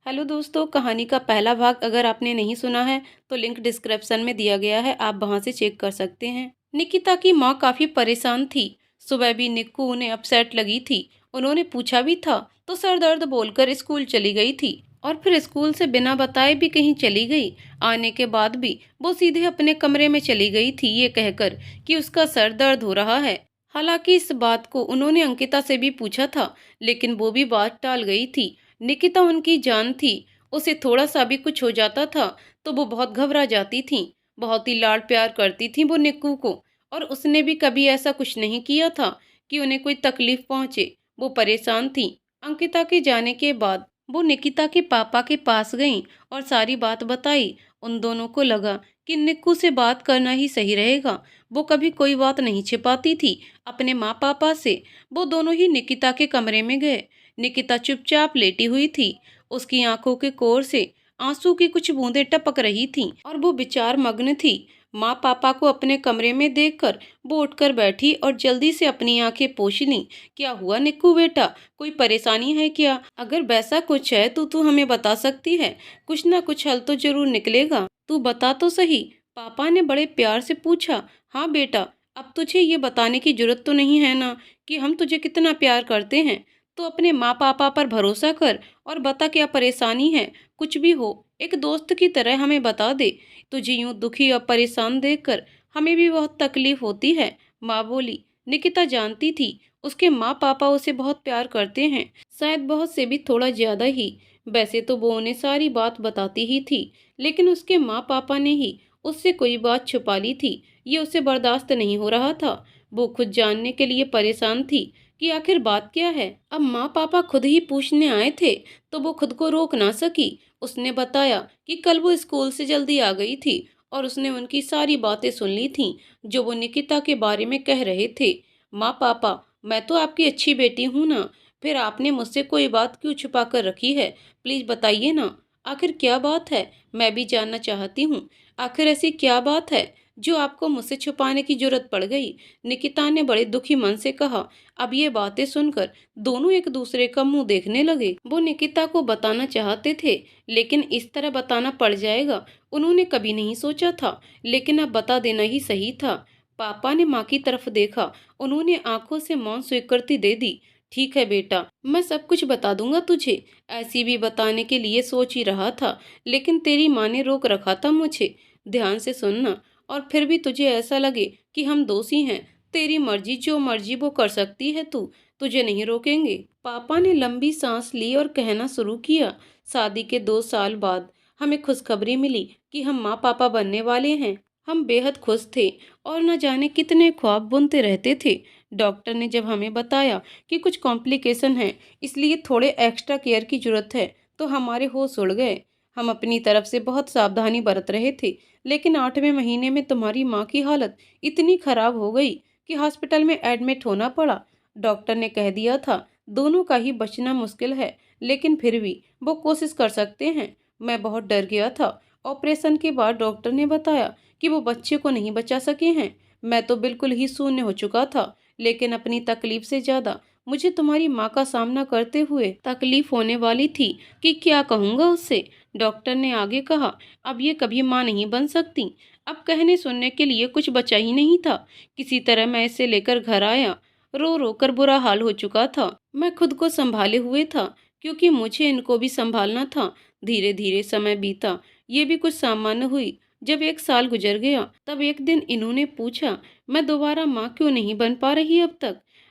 Hello दोस्तों, कहानी का पहला भाग अगर आपने नहीं सुना है तो लिंक डिस्क्रिप्शन में दिया गया है, आप वहां से चेक कर सकते हैं। निकिता की माँ काफी परेशान थी। सुबह भी निक्कू उन्हें अपसेट लगी थी। उन्होंने पूछा भी था तो सर दर्द बोलकर स्कूल चली गई थी और फिर स्कूल से बिना बताए भी कहीं चली गई। आने के बाद भी वो सीधे अपने कमरे में चली गई थी, ये कहकर कि उसका सर दर्द हो रहा है। हालांकि इस बात को उन्होंने अंकिता से भी पूछा था, लेकिन वो भी बात टाल गई थी। निकिता उनकी जान थी। उसे थोड़ा सा भी कुछ हो जाता था तो वो बहुत घबरा जाती थी। बहुत ही लाड प्यार करती थी वो निक्कू को। और उसने भी कभी ऐसा कुछ नहीं किया था कि उन्हें कोई तकलीफ पहुंचे। वो परेशान थी। अंकिता के जाने के बाद वो निकिता के पापा के पास गईं और सारी बात बताई। उन दोनों को लगा कि निक्कू से बात करना ही सही रहेगा। वो कभी कोई बात नहीं छिपाती थी अपने माँ पापा से। वो दोनों ही निकिता के कमरे में गए। निकिता चुपचाप लेटी हुई थी। उसकी आंखों के कोर से आंसू की कुछ बूंदें टपक रही थीं और वो विचार मग्न थी। माँ पापा को अपने कमरे में देखकर वो उठकर बैठी और जल्दी से अपनी आंखें पोंछ लीं। क्या हुआ निक्कू बेटा, कोई परेशानी है क्या? अगर वैसा कुछ है तो तू हमें बता सकती है। कुछ ना कुछ हल तो जरूर निकलेगा, तू बता तो सही। पापा ने बड़े प्यार से पूछा। हाँ बेटा, अब तुझे ये बताने की जरूरत तो नहीं है ना कि हम तुझे कितना प्यार करते हैं। तो अपने माँ पापा पर भरोसा कर और बता क्या परेशानी है। कुछ भी हो एक दोस्त की तरह हमें बता दे। तुझे यूं दुखी और परेशान देखकर हमें भी बहुत तकलीफ होती है, माँ बोली। निकिता जानती थी उसके माँ पापा उसे बहुत प्यार करते हैं, शायद बहुत से भी थोड़ा ज्यादा ही। वैसे तो वो उन्हें सारी बात बताती ही थी, लेकिन उसके माँ पापा ने ही उससे कोई बात छुपा ली थी। ये उसे बर्दाश्त नहीं हो रहा था। वो खुद जानने के लिए परेशान थी कि आखिर बात क्या है। अब माँ पापा खुद ही पूछने आए थे तो वो खुद को रोक ना सकी। उसने बताया कि कल वो स्कूल से जल्दी आ गई थी और उसने उनकी सारी बातें सुन ली थीं जो वो निकिता के बारे में कह रहे थे। माँ पापा, मैं तो आपकी अच्छी बेटी हूँ ना, फिर आपने मुझसे कोई बात क्यों छुपा कर रखी है? प्लीज बताइए ना, आखिर क्या बात है? मैं भी जानना चाहती हूँ। आखिर ऐसी क्या बात है जो आपको मुझसे छुपाने की जरूरत पड़ गई? निकिता ने बड़े दुखी मन से कहा। अब ये बातें सुनकर दोनों एक दूसरे का मुंह देखने लगे। वो निकिता को बताना चाहते थे, लेकिन इस तरह बताना पड़ जाएगा उन्होंने कभी नहीं सोचा था। लेकिन अब बता देना ही सही था। पापा ने माँ की तरफ देखा। उन्होंने आंखों से मौन स्वीकृति दे दी। ठीक है बेटा, मैं सब कुछ बता दूंगा तुझे। ऐसी भी बताने के लिए सोच ही रहा था, लेकिन तेरी माँ ने रोक रखा था मुझे। ध्यान से सुनना, और फिर भी तुझे ऐसा लगे कि हम दोषी हैं, तेरी मर्जी, जो मर्जी वो कर सकती है तू, तुझे नहीं रोकेंगे। पापा ने लंबी सांस ली और कहना शुरू किया। शादी के 2 साल बाद हमें खुशखबरी मिली कि हम माँ पापा बनने वाले हैं। हम बेहद खुश थे और न जाने कितने ख्वाब बुनते रहते थे। डॉक्टर ने जब हमें बताया कि कुछ कॉम्प्लिकेशन है, इसलिए थोड़े एक्स्ट्रा केयर की जरूरत है, तो हमारे होश उड़ गए। हम अपनी तरफ से बहुत सावधानी बरत रहे थे, लेकिन 8वें महीने में तुम्हारी माँ की हालत इतनी खराब हो गई कि हॉस्पिटल में एडमिट होना पड़ा। डॉक्टर ने कह दिया था दोनों का ही बचना मुश्किल है, लेकिन फिर भी वो कोशिश कर सकते हैं। मैं बहुत डर गया था। ऑपरेशन के बाद डॉक्टर ने बताया कि वो बच्चे को नहीं बचा सके हैं। मैं तो बिल्कुल ही शून्य हो चुका था, लेकिन अपनी तकलीफ से ज्यादा मुझे तुम्हारी माँ का सामना करते हुए तकलीफ होने वाली थी कि क्या कहूँगा उससे। डॉक्टर ने आगे कहा, अब ये कभी माँ नहीं बन सकती। अब कहने सुनने के लिए कुछ बचा ही नहीं था। किसी तरह मैं इसे लेकर घर आया। रो रो कर बुरा हाल हो चुका था। मैं खुद को संभाले हुए था, क्योंकि मुझे इनको भी संभालना था। धीरे धीरे समय बीता। ये भी कुछ सामान्य हुई। जब 1 साल गुजर गया, तब एक दिन इन्होंने पूछा, मैं दोबारा माँ क्यों नहीं बन पा रही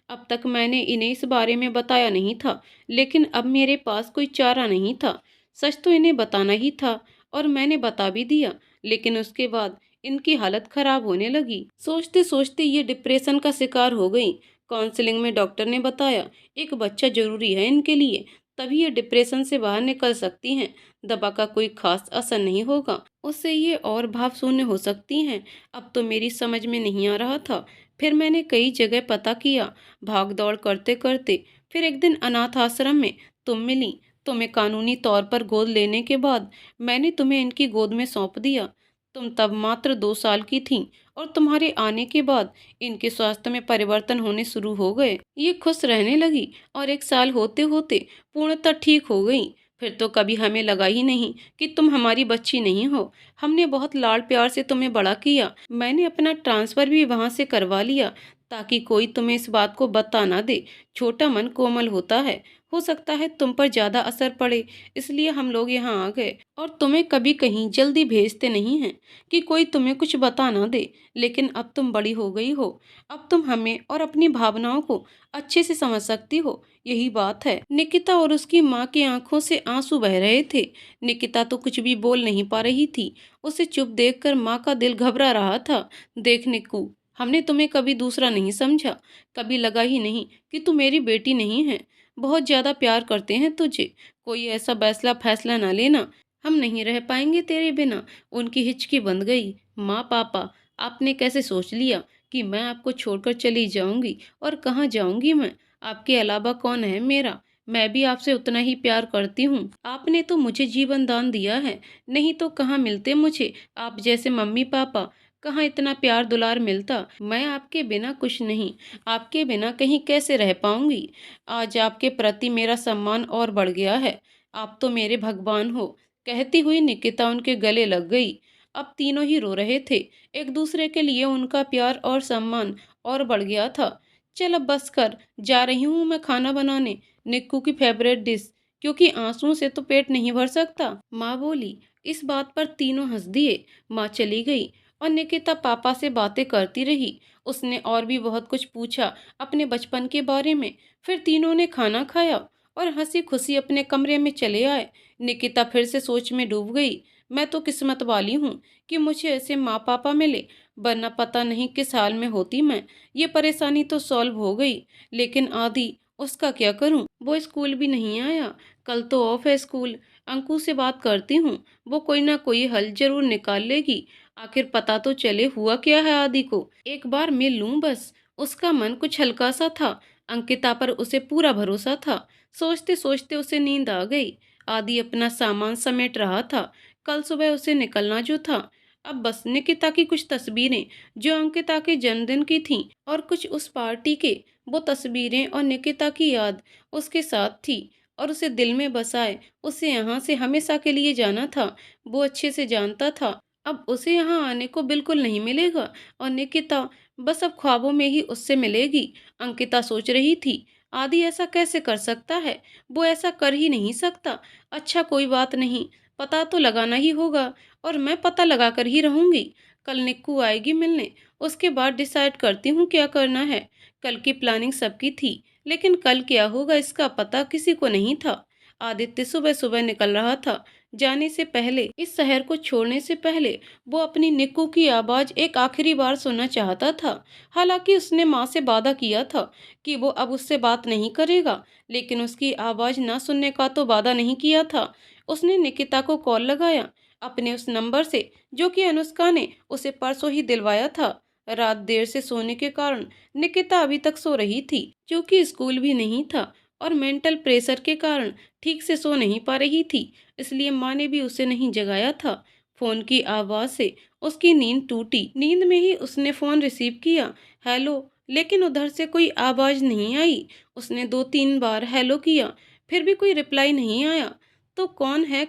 अब तक मैंने इन्हें इस बारे में बताया नहीं था, लेकिन अब मेरे पास कोई चारा नहीं था। सच तो इन्हें बताना ही था, और मैंने बता भी दिया। लेकिन उसके बाद इनकी हालत खराब होने लगी। सोचते सोचते ये डिप्रेशन का शिकार हो गई। काउंसलिंग में डॉक्टर ने बताया एक बच्चा जरूरी है इनके लिए, तभी ये डिप्रेशन से बाहर निकल सकती हैं। दवा का कोई खास असर नहीं होगा, उससे ये और भाव शून्य हो सकती हैं। अब तो मेरी समझ में नहीं आ रहा था। फिर मैंने कई जगह पता किया, भाग दौड़ करते करते फिर एक दिन अनाथ आश्रम में तुम मिली। तुम्हें कानूनी तौर पर गोद लेने के बाद मैंने तुम्हें इनकी गोद में सौंप दिया। तुम तब मात्र 2 साल की थीं, और तुम्हारे आने के बाद इनके स्वास्थ्य में परिवर्तन होने शुरू हो गए। ये खुश रहने लगी और 1 साल होते होते पूर्णतः ठीक हो गई। फिर तो कभी हमें लगा ही नहीं कि तुम हमारी बच्ची नहीं हो। हमने बहुत लाड प्यार से तुम्हें बड़ा किया। मैंने अपना ट्रांसफ़र भी वहाँ से करवा लिया ताकि कोई तुम्हें इस बात को बता ना दे। छोटा मन कोमल होता है। हो सकता है तुम पर ज़्यादा असर पड़े, इसलिए हम लोग यहाँ आ गए और तुम्हें कभी कहीं जल्दी भेजते नहीं हैं कि कोई तुम्हें कुछ बता ना दे। लेकिन अब तुम बड़ी हो गई हो। अब तुम हमें और अपनी भावनाओं को अच्छे से समझ सकती हो। यही बात है। निकिता और उसकी माँ की आंखों से आंसू बह रहे थे। निकिता तो कुछ भी बोल नहीं पा रही थी। उसे चुप देखकर माँ का दिल घबरा रहा था। देख निक्कू, हमने तुम्हें कभी दूसरा नहीं समझा। कभी लगा ही नहीं कि तू मेरी बेटी नहीं है। बहुत ज्यादा प्यार करते हैं तुझे। कोई ऐसा फैसला ना लेना। हम नहीं रह पाएंगे तेरे बिना। उनकी हिचकी बंध गई। माँ पापा, आपने कैसे सोच लिया कि मैं आपको छोड़कर चली जाऊंगी? और कहाँ जाऊंगी मैं? आपके अलावा कौन है मेरा? मैं भी आपसे उतना ही प्यार करती हूँ। आपने तो मुझे जीवन दान दिया है, नहीं तो कहाँ मिलते मुझे आप जैसे मम्मी पापा। कहाँ इतना प्यार दुलार मिलता। मैं आपके बिना कुछ नहीं, आपके बिना कहीं कैसे रह पाऊंगी। आज आपके प्रति मेरा सम्मान और बढ़ गया है। आप तो मेरे भगवान हो। कहती हुई निकिता उनके गले लग गई। अब तीनों ही रो रहे थे। एक दूसरे के लिए उनका प्यार और सम्मान और बढ़ गया था। चल अब बस कर, जा रही हूँ मैं खाना बनाने, निक्कू की फेवरेट डिश, क्योंकि आंसुओं से तो पेट नहीं भर सकता। माँ बोली। इस बात पर तीनों हंस दिए। माँ चली गई और निकिता पापा से बातें करती रही। उसने और भी बहुत कुछ पूछा अपने बचपन के बारे में। फिर तीनों ने खाना खाया और हंसी खुशी अपने कमरे में चले आए। निकिता फिर से सोच में डूब गई। मैं तो किस्मत वाली हूँ कि मुझे ऐसे माँ पापा मिले, वरना पता नहीं किस हाल में होती मैं। ये परेशानी तो सॉल्व हो गई, लेकिन आदि, उसका क्या करूं? वो स्कूल भी नहीं आया। कल तो ऑफ है स्कूल। अंकु से बात करती हूँ, वो कोई ना कोई हल जरूर निकाल लेगी। आखिर पता तो चले हुआ क्या है आदि को। एक बार मिल लूं बस। उसका मन कुछ हल्का सा था। अंकिता पर उसे पूरा भरोसा था। सोचते सोचते उसे नींद आ गई। आदि अपना सामान समेट रहा था। कल सुबह उसे निकलना जो था। अब बस निकिता की कुछ तस्वीरें जो अंकिता के जन्मदिन की थीं और कुछ उस पार्टी के, वो तस्वीरें और निकिता की याद उसके साथ थी और उसे दिल में बसाए उसे यहाँ से हमेशा के लिए जाना था। वो अच्छे से जानता था अब उसे यहाँ आने को बिल्कुल नहीं मिलेगा और निकिता बस अब ख्वाबों में ही उससे मिलेगी। अंकिता सोच रही थी, आदि ऐसा कैसे कर सकता है? वो ऐसा कर ही नहीं सकता। अच्छा कोई बात नहीं, पता तो लगाना ही होगा और मैं पता लगा कर ही रहूंगी। कल निक्कू आएगी मिलने, उसके बाद डिसाइड करती हूँ क्या करना है। कल की प्लानिंग सबकी थी, लेकिन कल क्या होगा इसका पता किसी को नहीं था। आदित्य सुबह सुबह निकल रहा था। जाने से पहले, इस शहर को छोड़ने से पहले, वो अपनी निक्कू की आवाज़ एक आखिरी बार सुनना चाहता था। हालांकि उसने माँ से वादा किया था कि वो अब उससे बात नहीं करेगा, लेकिन उसकी आवाज़ ना सुनने का तो वादा नहीं किया था। उसने निकिता को कॉल लगाया, अपने उस नंबर से जो कि अनुष्का ने उसे परसों ही दिलवाया था। रात देर से सोने के कारण निकिता अभी तक सो रही थी, क्योंकि स्कूल भी नहीं था और मेंटल प्रेशर के कारण ठीक से सो नहीं पा रही थी। इसलिए माँ ने भी उसे नहीं जगाया था। फोन की आवाज से उसकी नींद टूटी। नींद में ही उसने फोन रिसीव किया। हेलो, लेकिन उधर से कोई आवाज नहीं आई। उसने 2-3 बार हेलो किया, फिर भी कोई रिप्लाई नहीं आया। तो कौन है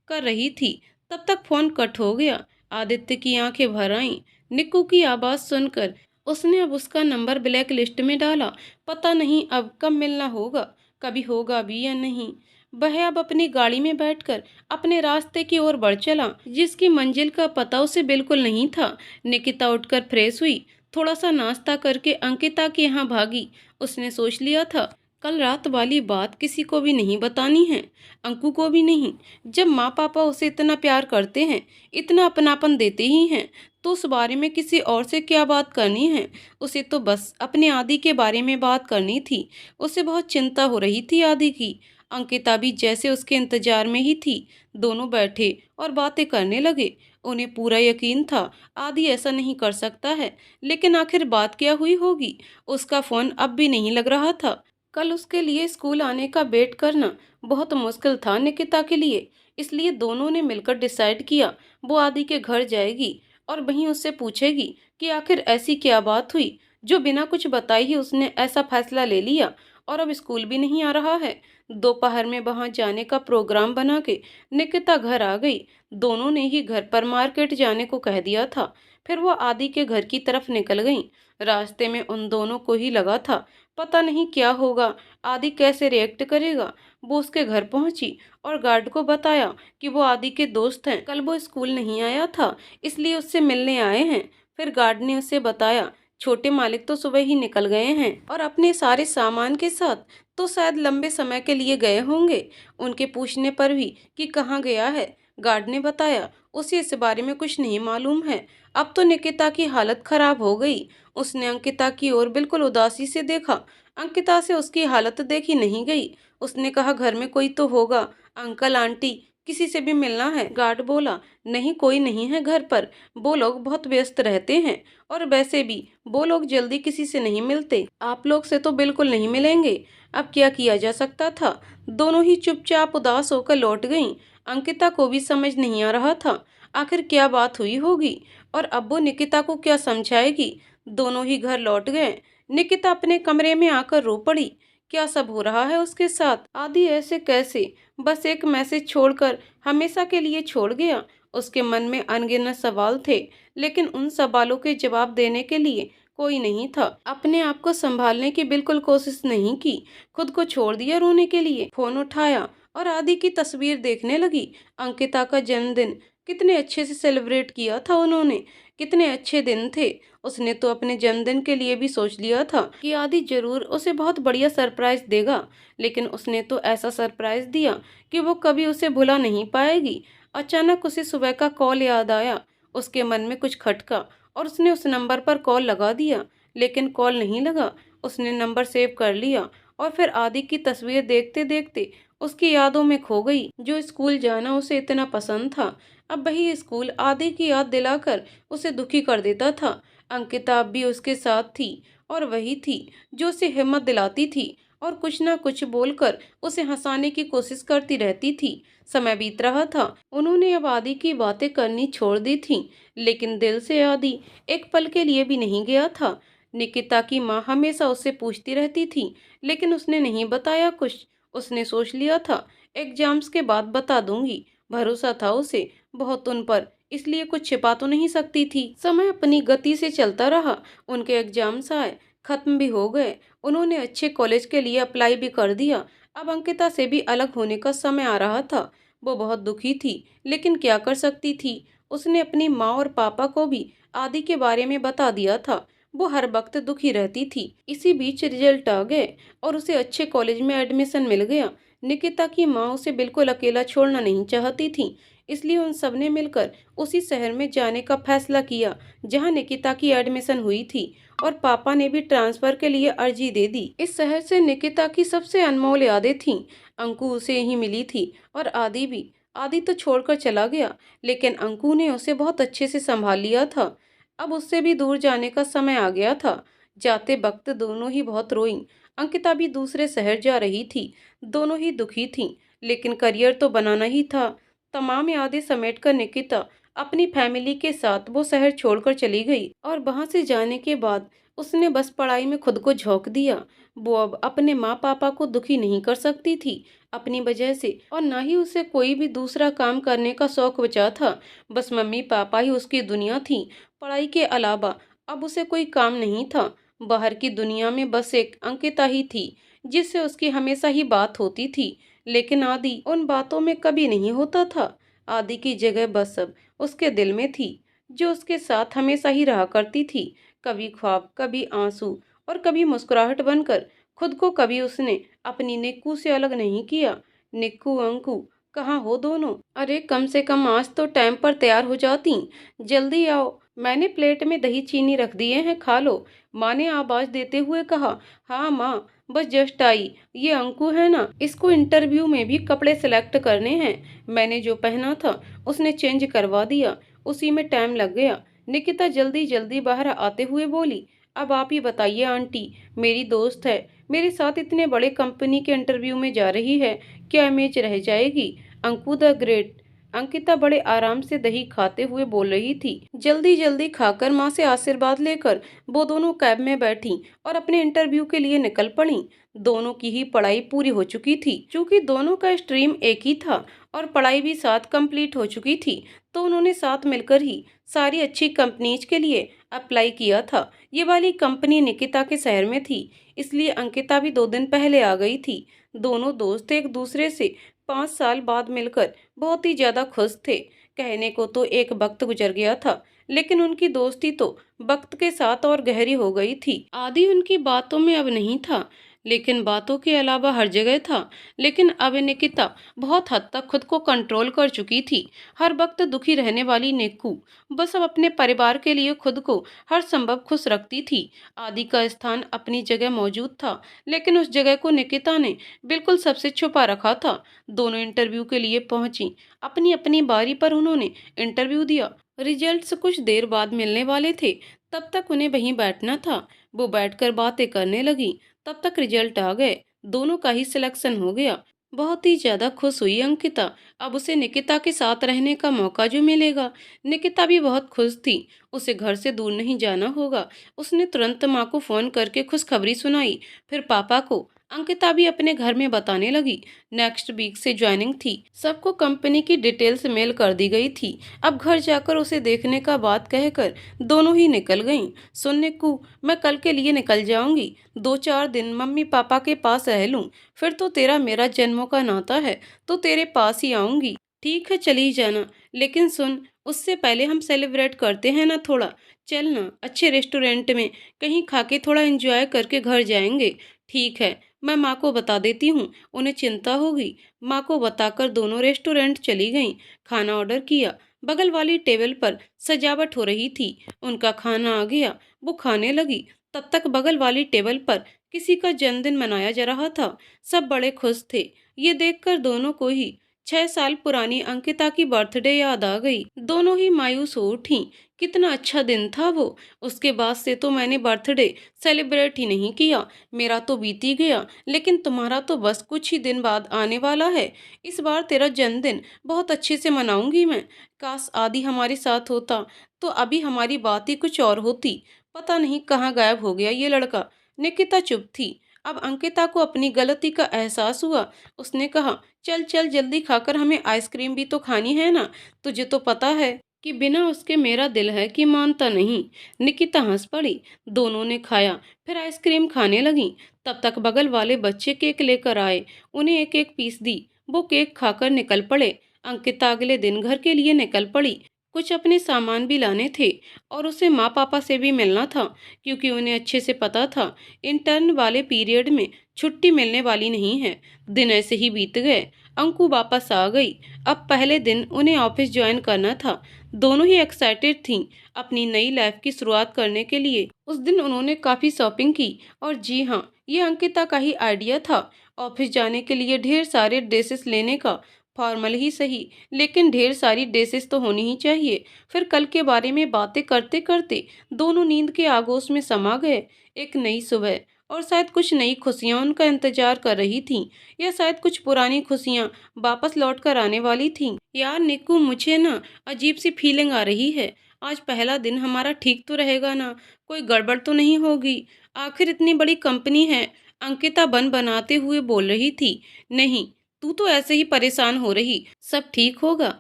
कर रही थी। तब तक फोन कट हो गया। आदित्य की आंखें भर आईं। निक्कू की आवाज सुनकर उसने अब उसका नंबर ब्लैक लिस्ट में डाला। पता नहीं अब कब मिलना होगा, कभी होगा भी या नहीं। वह अब अपनी गाड़ी में बैठकर अपने रास्ते की ओर बढ़ चला, जिसकी मंजिल का पता उसे बिल्कुल नहीं था। निकिता उठकर फ्रेश हुई, थोड़ा सा नाश्ता करके अंकिता के यहाँ भागी। उसने सोच लिया था कल रात वाली बात किसी को भी नहीं बतानी है, अंकु को भी नहीं। जब माँ पापा उसे इतना प्यार करते हैं, इतना अपनापन देते ही हैं, तो उस बारे में किसी और से क्या बात करनी है। उसे तो बस अपने आदि के बारे में बात करनी थी। उसे बहुत चिंता हो रही थी आदि की। अंकिता भी जैसे उसके इंतजार में ही थी। दोनों बैठे और बातें करने लगे। उन्हें पूरा यकीन था आदि ऐसा नहीं कर सकता है, लेकिन आखिर बात क्या हुई होगी। उसका फोन अब भी नहीं लग रहा था। कल उसके लिए स्कूल आने का वेट करना बहुत मुश्किल था निकिता के लिए। इसलिए दोनों ने मिलकर डिसाइड किया वो आदि के घर जाएगी और वहीं उससे पूछेगी कि आखिर ऐसी क्या बात हुई जो बिना कुछ बताए ही उसने ऐसा फैसला ले लिया और अब स्कूल भी नहीं आ रहा है। दोपहर में वहां जाने का प्रोग्राम बना के निकिता घर आ गई। दोनों ने ही घर पर मार्केट जाने को कह दिया था। फिर वो आदि के घर की तरफ निकल गईं। रास्ते में उन दोनों को ही लगा था पता नहीं क्या होगा, आदि कैसे रिएक्ट करेगा। वो उसके घर पहुंची और गार्ड को बताया कि वो आदि के दोस्त हैं, कल वो स्कूल नहीं आया था इसलिए उससे मिलने आए हैं। फिर गार्ड ने उसे बताया छोटे मालिक तो सुबह ही निकल गए हैं और अपने सारे सामान के साथ, तो शायद लंबे समय के लिए गए होंगे। उनके पूछने पर भी कि कहाँ गया है, गार्ड ने बताया उसे इस बारे में कुछ नहीं मालूम है। अब तो निकिता की हालत खराब हो गई। उसने अंकिता की ओर बिल्कुल उदासी से देखा। अंकिता से उसकी हालत देखी नहीं गई। उसने कहा घर में कोई तो होगा, अंकल आंटी, किसी से भी मिलना है। गार्ड बोला नहीं कोई नहीं है घर पर, वो लोग बहुत व्यस्त रहते हैं और वैसे भी वो लोग जल्दी किसी से नहीं मिलते, आप लोग से तो बिल्कुल नहीं मिलेंगे। अब क्या किया जा सकता था। दोनों ही चुपचाप उदास होकर लौट गईं। अंकिता को भी समझ नहीं आ रहा था आखिर क्या बात हुई होगी और अब वो निकिता को क्या समझाएगी। दोनों ही घर लौट गए। निकिता अपने कमरे में आकर रो पड़ी। क्या सब हो रहा है उसके साथ। आदि ऐसे कैसे बस एक मैसेज छोड़कर हमेशा के लिए छोड़ गया। उसके मन में अनगिनत सवाल थे लेकिन उन सवालों के जवाब देने के लिए कोई नहीं था। अपने आप को संभालने की बिल्कुल कोशिश नहीं की, खुद को छोड़ दिया रोने के लिए। फोन उठाया और आदि की तस्वीर देखने लगी। अंकिता का जन्मदिन कितने अच्छे से सेलिब्रेट किया था उन्होंने, कितने अच्छे दिन थे। उसने तो अपने जन्मदिन के लिए भी सोच लिया था कि आदि जरूर उसे बहुत बढ़िया सरप्राइज देगा, लेकिन उसने तो ऐसा सरप्राइज दिया कि वो कभी उसे भुला नहीं पाएगी। अचानक उसे सुबह का कॉल याद आया। उसके मन में कुछ खटका और उसने उस नंबर पर कॉल लगा दिया, लेकिन कॉल नहीं लगा। उसने नंबर सेव कर लिया और फिर आदि की तस्वीर देखते देखते उसकी यादों में खो गई। जो स्कूल जाना उसे इतना पसंद था, अब वही स्कूल आदि की याद दिलाकर उसे दुखी कर देता था। अंकिता अब भी उसके साथ थी और वही थी जो उसे हिम्मत दिलाती थी और कुछ ना कुछ बोलकर उसे हंसाने की कोशिश करती रहती थी। समय बीत रहा था। उन्होंने अब आदि की बातें करनी छोड़ दी थी, लेकिन दिल से आदि एक पल के लिए भी नहीं गया था। निकिता की माँ हमेशा उससे पूछती रहती थी, लेकिन उसने नहीं बताया कुछ। उसने सोच लिया था एग्जाम्स के बाद बता दूंगी। भरोसा था उसे बहुत उन पर, इसलिए कुछ छिपा तो नहीं सकती थी। समय अपनी गति से चलता रहा। उनके एग्जाम्स आए, खत्म भी हो गए। उन्होंने अच्छे कॉलेज के लिए अप्लाई भी कर दिया। अब अंकिता से भी अलग होने का समय आ रहा था। वो बहुत दुखी थी, लेकिन क्या कर सकती थी। उसने अपनी माँ और पापा को भी आदि के बारे में बता दिया था। वो हर वक्त दुखी रहती थी। इसी बीच रिजल्ट आ गए और उसे अच्छे कॉलेज में एडमिशन मिल गया। निकिता की माँ उसे बिल्कुल अकेला छोड़ना नहीं चाहती थी, इसलिए उन सब ने मिलकर उसी शहर में जाने का फैसला किया जहां निकिता की एडमिशन हुई थी, और पापा ने भी ट्रांसफर के लिए अर्जी दे दी। इस शहर से निकिता की सबसे अनमोल यादें थीं। अंकु उसे ही मिली थी और आदि भी। आदि तो छोड़कर चला गया, लेकिन अंकु ने उसे बहुत अच्छे से संभाल लिया था। अब उससे भी दूर जाने का समय आ गया था। जाते वक्त दोनों ही बहुत रोईं। अंकिता भी दूसरे शहर जा रही थी। दोनों ही दुखी थीं, लेकिन करियर तो बनाना ही था। तमाम यादें समेटकर निकिता अपनी फैमिली के साथ वो शहर छोड़कर चली गई और वहां से जाने के बाद उसने बस पढ़ाई में खुद को झोंक दिया। वो अब अपने माँ पापा को दुखी नहीं कर सकती थी अपनी वजह से, और ना ही उसे कोई भी दूसरा काम करने का शौक बचा था। बस मम्मी पापा ही उसकी दुनिया थी। पढ़ाई के अलावा अब उसे कोई काम नहीं था। बाहर की दुनिया में बस एक अंकिता ही थी जिससे उसकी हमेशा ही बात होती थी, लेकिन आदि उन बातों में कभी नहीं होता था। आदि की जगह बस अब उसके दिल में थी, जो उसके साथ हमेशा ही रहा करती थी। कभी ख्वाब, कभी आंसू और कभी मुस्कुराहट बनकर। खुद को कभी उसने अपनी निक्कू से अलग नहीं किया। निक्कू अंकु कहाँ हो दोनों। अरे कम से कम आज तो टाइम पर तैयार हो जाती। जल्दी आओ, मैंने प्लेट में दही चीनी रख दिए हैं, खा लो, माँ ने आवाज देते हुए कहा। हाँ माँ, बस जस्ट आई। ये अंकु है ना, इसको इंटरव्यू में भी कपड़े सिलेक्ट करने हैं। मैंने जो पहना था उसने चेंज करवा दिया, उसी में टाइम लग गया। निकिता जल्दी जल्दी बाहर आते हुए बोली। अब आप ही बताइए आंटी, मेरी दोस्त है, मेरे साथ इतने बड़े कंपनी के इंटरव्यू में जा रही है, क्या इमेज रह जाएगी। Anku the great. अंकिता बड़े आराम से दही खाते हुए बोल रही थी। जल्दी जल्दी खाकर माँ से आशीर्वाद लेकर वो दोनों कैब में बैठी और अपने इंटरव्यू के लिए निकल पड़ी। दोनों की ही पढ़ाई पूरी हो चुकी थी। क्योंकि दोनों का स्ट्रीम एक ही था और पढ़ाई भी साथ कंप्लीट हो चुकी थी, तो उन्होंने साथ मिलकर ही सारी अच्छी कंपनीज के लिए अप्लाई किया था। ये वाली कंपनी निकिता के शहर में थी, इसलिए अंकिता भी 2 दिन पहले आ गई थी। दोनों दोस्त एक दूसरे से 5 साल बाद मिलकर बहुत ही ज्यादा खुश थे। कहने को तो एक वक्त गुजर गया था, लेकिन उनकी दोस्ती तो वक्त के साथ और गहरी हो गई थी। आदि उनकी बातों में अब नहीं था, लेकिन बातों के अलावा हर जगह था। लेकिन अब निकिता बहुत हद तक खुद को कंट्रोल कर चुकी थी। हर वक्त दुखी रहने वाली निक्कू बस अब अपने परिवार के लिए खुद को हर संभव खुश रखती थी। आदि का स्थान अपनी जगह मौजूद था, लेकिन उस जगह को निकिता ने बिल्कुल सबसे छुपा रखा था। दोनों इंटरव्यू के लिए पहुंची। अपनी अपनी बारी पर उन्होंने इंटरव्यू दिया। रिजल्ट्स कुछ देर बाद मिलने वाले थे, तब तक उन्हें वहीं बैठना था। वो बैठकर बातें करने लगी। तब तक रिजल्ट आ गए। दोनों का ही सिलेक्शन हो गया। बहुत ही ज्यादा खुश हुई अंकिता। अब उसे निकिता के साथ रहने का मौका जो मिलेगा। निकिता भी बहुत खुश थी। उसे घर से दूर नहीं जाना होगा। उसने तुरंत माँ को फोन करके खुशखबरी सुनाई, फिर पापा को। अंकिता भी अपने घर में बताने लगी। नेक्स्ट वीक से ज्वाइनिंग थी। सबको कंपनी की डिटेल्स मेल कर दी गई थी। अब घर जाकर उसे देखने का बात कहकर दोनों ही निकल गईं। सुनने को मैं कल के लिए निकल जाऊंगी। 2-4 दिन मम्मी पापा के पास रह लूं, फिर तो तेरा मेरा जन्मों का नाता है, तो तेरे पास ही आऊंगी। ठीक है, चली जाना, लेकिन सुन, उससे पहले हम सेलिब्रेट करते हैं ना थोड़ा। चल ना, अच्छे रेस्टोरेंट में कहीं खा के थोड़ा एंजॉय करके घर जाएंगे। ठीक है, मैं माँ को बता देती हूँ, उन्हें चिंता होगी। माँ को बताकर दोनों रेस्टोरेंट चली गईं। खाना ऑर्डर किया। बगल वाली टेबल पर सजावट हो रही थी। उनका खाना आ गया। वो खाने लगी। तब तक बगल वाली टेबल पर किसी का जन्मदिन मनाया जा रहा था। सब बड़े खुश थे। ये देखकर दोनों को ही 6 साल पुरानी अंकिता की बर्थडे याद आ गई। दोनों ही मायूस हो उठी। कितना अच्छा दिन था वो। उसके बाद से तो मैंने बर्थडे सेलिब्रेट ही नहीं किया। मेरा तो बीत ही गया, लेकिन तुम्हारा तो बस कुछ ही दिन बाद आने वाला है। इस बार तेरा जन्मदिन बहुत अच्छे से मनाऊंगी मैं। काश आदि हमारे साथ होता, तो अभी हमारी बात ही कुछ और होती। पता नहीं कहाँ गायब हो गया ये लड़का। निकिता चुप थी। अब अंकिता को अपनी गलती का एहसास हुआ। उसने कहा, चल चल जल्दी खाकर, हमें आइसक्रीम भी तो खानी है ना। तुझे तो पता है कि बिना उसके मेरा दिल है कि मानता नहीं। निकिता हंस पड़ी। दोनों ने खाया, फिर आइसक्रीम खाने लगी। तब तक बगल वाले बच्चे केक लेकर आए। उन्हें एक एक पीस दी। वो केक खाकर निकल पड़े। अंकिता अगले दिन घर के लिए निकल पड़ी। कुछ अपने सामान भी लाने थे और उसे माँ पापा से भी मिलना था, क्योंकि उन्हें अच्छे से पता था इंटर्न वाले पीरियड में छुट्टी मिलने वाली नहीं है। दिन ऐसे ही बीत गए। अंकु वापस आ गई। अब पहले दिन उन्हें ऑफिस ज्वाइन करना था। दोनों ही एक्साइटेड थीं अपनी नई लाइफ की शुरुआत करने के लिए। उस दिन उन्होंने काफ़ी शॉपिंग की। और जी हाँ, ये अंकिता का ही आइडिया था। ऑफिस जाने के लिए ढेर सारे ड्रेसेस लेने का। फॉर्मल ही सही, लेकिन ढेर सारी ड्रेसेस तो होनी ही चाहिए। फिर कल के बारे में बातें करते करते दोनों नींद के आगोश में समा गए। एक नई सुबह और शायद कुछ नई खुशियां उनका इंतजार कर रही थीं, या शायद कुछ पुरानी खुशियां वापस लौट कर आने वाली थीं। यार निक्कू, मुझे ना अजीब सी फीलिंग आ रही है। आज पहला दिन हमारा ठीक तो रहेगा ना? कोई गड़बड़ तो नहीं होगी? आखिर इतनी बड़ी कंपनी है। अंकिता बन बनाते हुए बोल रही थी। नहीं, तू तो ऐसे ही परेशान हो रही। सब ठीक होगा।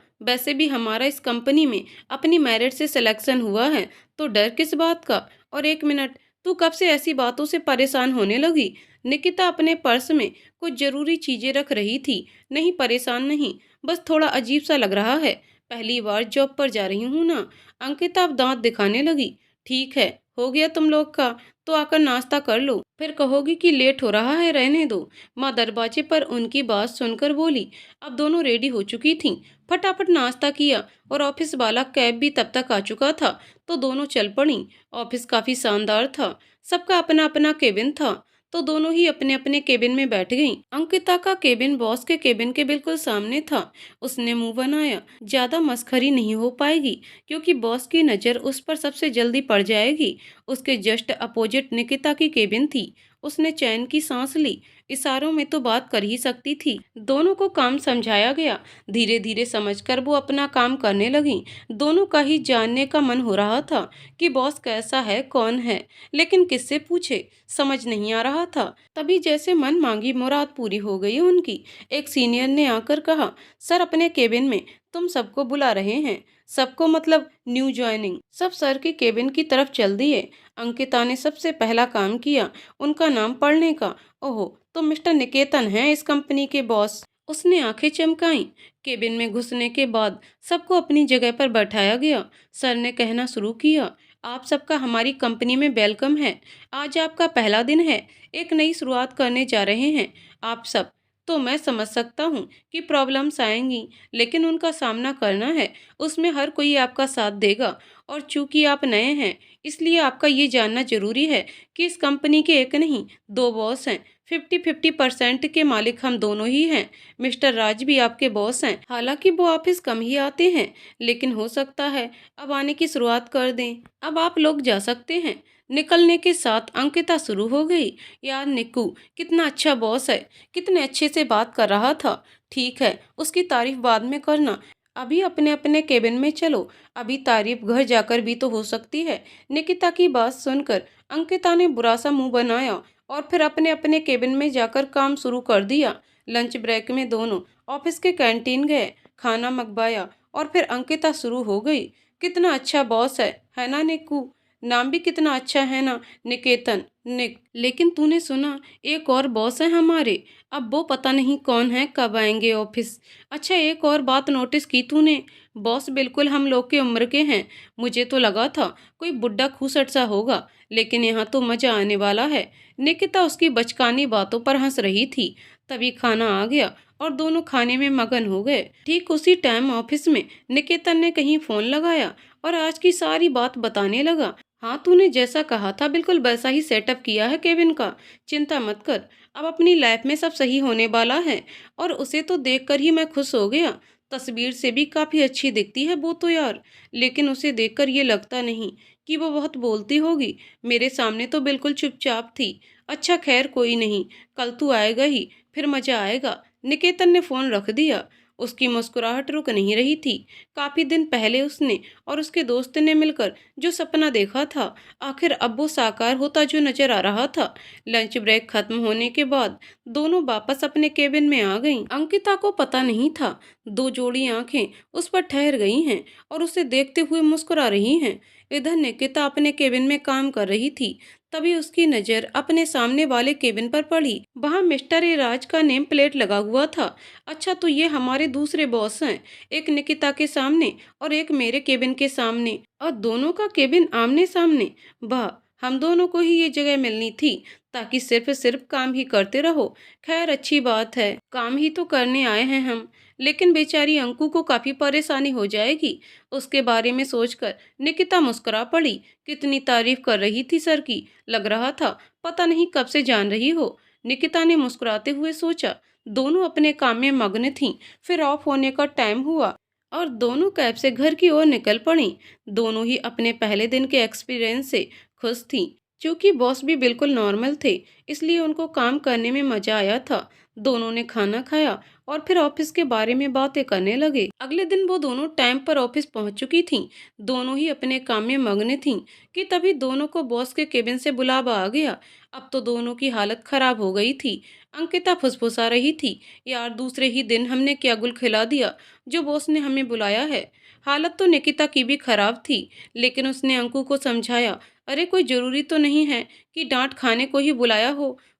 वैसे भी हमारा इस कंपनी में अपनी मेरिट से सिलेक्शन हुआ है, तो डर किस बात का? और एक मिनट, तू कब से ऐसी बातों से परेशान होने लगी? निकिता अपने पर्स में कुछ जरूरी चीजें रख रही थी। नहीं, परेशान नहीं, बस थोड़ा अजीब सा लग रहा है। पहली बार जॉब पर जा रही हूँ ना। अंकिता अब दांत दिखाने लगी। ठीक है, हो गया तुम लोग का, तो आकर नाश्ता कर लो। फिर कहोगी कि लेट हो रहा है, रहने दो। माँ दरवाजे पर उनकी बात सुनकर बोली। अब दोनों रेडी हो चुकी थीं। फटाफट नाश्ता किया और ऑफिस वाला कैब भी तब तक आ चुका था, तो दोनों चल पड़ी। ऑफिस काफी शानदार था। सबका अपना अपना केबिन था, तो दोनों ही अपने अपने केबिन में बैठ गईं। अंकिता का केबिन बॉस के केबिन के बिल्कुल सामने था। उसने मुंह बनाया। ज्यादा मस्खरी नहीं हो पाएगी, क्योंकि बॉस की नजर उस पर सबसे जल्दी पड़ जाएगी। उसके जस्ट अपोजिट निकिता की केबिन थी। उसने चैन की सांस ली। इशारों में तो बात कर ही सकती थी। दोनों को काम समझाया गया। धीरे धीरे समझकर वो अपना काम करने लगी। दोनों का ही जानने का मन हो रहा था कि बॉस कैसा है, कौन है, लेकिन किससे पूछे, समझ नहीं आ रहा था। तभी जैसे मन मांगी मुराद पूरी हो गई उनकी। एक सीनियर ने आकर कहा, सर अपने केबिन में तुम सबको बुला रहे हैं। सबको मतलब न्यू ज्वाइनिंग। सब सर के केबिन की तरफ चल दिए। अंकिता ने सबसे पहला काम किया उनका नाम पढ़ने का। ओहो, तो मिस्टर निकेतन हैं इस कंपनी के बॉस। उसने आंखें चमकाईं। केबिन में घुसने के बाद सबको अपनी जगह पर बैठाया गया। सर ने कहना शुरू किया, आप सबका हमारी कंपनी में वेलकम है। आज आपका पहला दिन है। एक नई शुरुआत करने जा रहे हैं आप सब। तो मैं समझ सकता हूँ कि प्रॉब्लम्स आएंगी, लेकिन उनका सामना करना है। उसमें हर कोई आपका साथ देगा। और चूंकि आप नए हैं, इसलिए आपका ये जानना जरूरी है कि इस कंपनी के एक नहीं, दो बॉस हैं। 50-50% के मालिक हम दोनों ही हैं। मिस्टर राज भी आपके बॉस हैं। हालांकि वो ऑफिस कम ही आते हैं, लेकिन हो सकता है अब आने की शुरुआत कर दें। अब आप लोग जा सकते हैं। निकलने के साथ अंकिता शुरू हो गई, यार निक्कू कितना अच्छा बॉस है, कितने अच्छे से बात कर रहा था। ठीक है, उसकी तारीफ बाद में करना। अभी अपने अपने केबिन में चलो। अभी तारीफ घर जाकर भी तो हो सकती है। निकिता की बात सुनकर अंकिता ने बुरा सा मुंह बनाया और फिर अपने अपने केबिन में जाकर काम शुरू कर दिया। लंच ब्रेक में दोनों ऑफिस के कैंटीन गए, खाना मंगवाया और फिर अंकिता शुरू हो गई। कितना अच्छा बॉस है ना निक्कू? नाम भी कितना अच्छा है ना, निकेतन, निक। लेकिन तूने सुना एक और बॉस है हमारे। अब वो पता नहीं कौन है, कब आएंगे ऑफिस। अच्छा, एक और बात नोटिस की तूने? बॉस बिल्कुल हम लोग के उम्र के हैं। मुझे तो लगा था कोई बुढ़ा खूसट सा होगा, लेकिन यहाँ तो मजा आने वाला है। निकिता उसकी बचकानी बातों पर हंस रही थी। तभी खाना आ गया और दोनों खाने में मगन हो गए। ठीक उसी टाइम ऑफिस में निकेतन ने कहीं फोन लगाया और आज की सारी बात बताने लगा। हाँ, तूने जैसा कहा था बिल्कुल वैसा ही सेटअप किया है केबिन का। चिंता मत कर, अब अपनी लाइफ में सब सही होने वाला है। और उसे तो देखकर ही मैं खुश हो गया। तस्वीर से भी काफी अच्छी दिखती है वो तो यार, लेकिन उसे देखकर ये लगता नहीं कि वो बहुत बोलती होगी। मेरे सामने तो बिल्कुल चुपचाप थी। अच्छा खैर कोई नहीं, कल तू आएगा ही, फिर मजा आएगा। निकेतन ने फोन रख दिया। उसकी मुस्कुराहट रुक नहीं रही थी। काफी दिन पहले उसने और उसके दोस्त ने मिलकर जो सपना देखा था, आखिर अब वो साकार होता जो नजर आ रहा था। लंच ब्रेक खत्म होने के बाद दोनों वापस अपने केबिन में आ गईं। अंकिता को पता नहीं था दो जोड़ी आंखें उस पर ठहर गई हैं और उसे देखते हुए मुस्कुरा रही हैं। इधर निकिता अपने केबिन में काम कर रही थी। तभी उसकी नजर अपने सामने वाले केबिन पर पड़ी। वहां मिस्टर ए राज का नेम प्लेट लगा हुआ था। अच्छा, तो ये हमारे दूसरे बॉस हैं। एक निकिता के सामने और एक मेरे केबिन के सामने, और दोनों का केबिन आमने सामने। वाह, हम दोनों को ही ये जगह मिलनी थी ताकि सिर्फ सिर्फ काम ही करते रहो। खैर अच्छी बात है, काम ही तो करने आए हैं हम। लेकिन बेचारी अंकु को काफी परेशानी हो जाएगी। उसके बारे में सोचकर निकिता मुस्कुरा पड़ी। कितनी तारीफ कर रही थी सर की, लग रहा था पता नहीं कब से जान रही हो। निकिता ने मुस्कुराते हुए सोचा। दोनों अपने काम में मग्न थीं। फिर ऑफ होने का टाइम हुआ और दोनों कैब से घर की ओर निकल पड़ी। दोनों ही अपने पहले दिन के एक्सपीरियंस से खुश थीं। क्योंकि बॉस भी बिल्कुल नॉर्मल थे, इसलिए उनको काम करने में मजा आया था। दोनों ने खाना खाया और फिर ऑफिस के बारे में बातें करने लगे। अगले दिन वो दोनों टाइम पर ऑफिस पहुंच चुकी थीं। दोनों ही अपने काम में मग्न थीं कि तभी दोनों को बॉस के केबिन से बुलावा आ गया। अब तो दोनों की हालत खराब हो गई थी। अंकिता फुसफुसा रही थी, यार दूसरे ही दिन हमने क्या गुल खिला दिया जो बॉस ने हमें बुलाया है। हालत तो निकिता की भी खराब थी, लेकिन उसने अंकु को समझाया, अरे कोई जरूरी तो नहीं है कि डांट खाने को ही बुलाया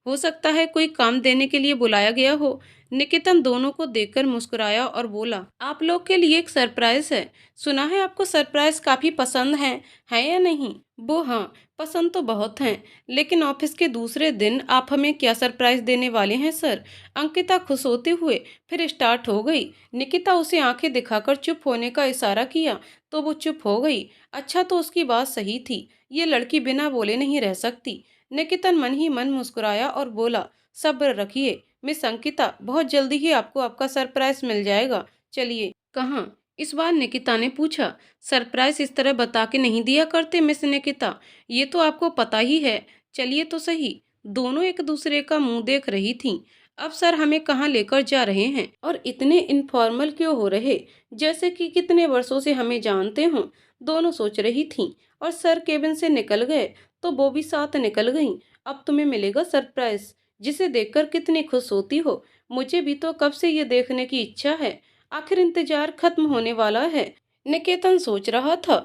हो सकता है कोई काम देने के लिए बुलाया गया हो। निकितन दोनों को देखकर मुस्कुराया और बोला, आप लोग के लिए एक सरप्राइज है। सुना है आपको सरप्राइज काफी पसंद है या नहीं? वो हाँ, पसंद तो बहुत हैं, लेकिन ऑफिस के दूसरे दिन आप हमें क्या सरप्राइज देने वाले हैं सर? अंकिता खुश होते हुए फिर स्टार्ट हो गई। निकिता उसे आंखें दिखाकर चुप होने का इशारा किया तो वो चुप हो गई। अच्छा, तो उसकी बात सही थी, ये लड़की बिना बोले नहीं रह सकती। निकितन मन ही मन मुस्कुराया और बोला, सब्र रखिए मिस अंकिता, बहुत जल्दी ही आपको आपका सरप्राइज मिल जाएगा। चलिए। कहाँ? इस बार निकिता ने पूछा। सरप्राइज इस तरह बता के नहीं दिया करते मिस निकिता, ये तो आपको पता ही है। चलिए तो सही। दोनों एक दूसरे का मुंह देख रही थीं। अब सर हमें कहाँ लेकर जा रहे हैं और इतने इनफॉर्मल क्यों हो रहे, जैसे कि कितने वर्षों से हमें जानते हों। दोनों सोच रही थीं और सर केबिन से निकल गए तो वो भी साथ निकल गईं। अब तुम्हें मिलेगा सरप्राइज, जिसे देखकर कितनी खुश होती हो। मुझे भी तो कब से ये देखने की इच्छा है। आखिर इंतजार खत्म होने वाला है, निकेतन सोच रहा था।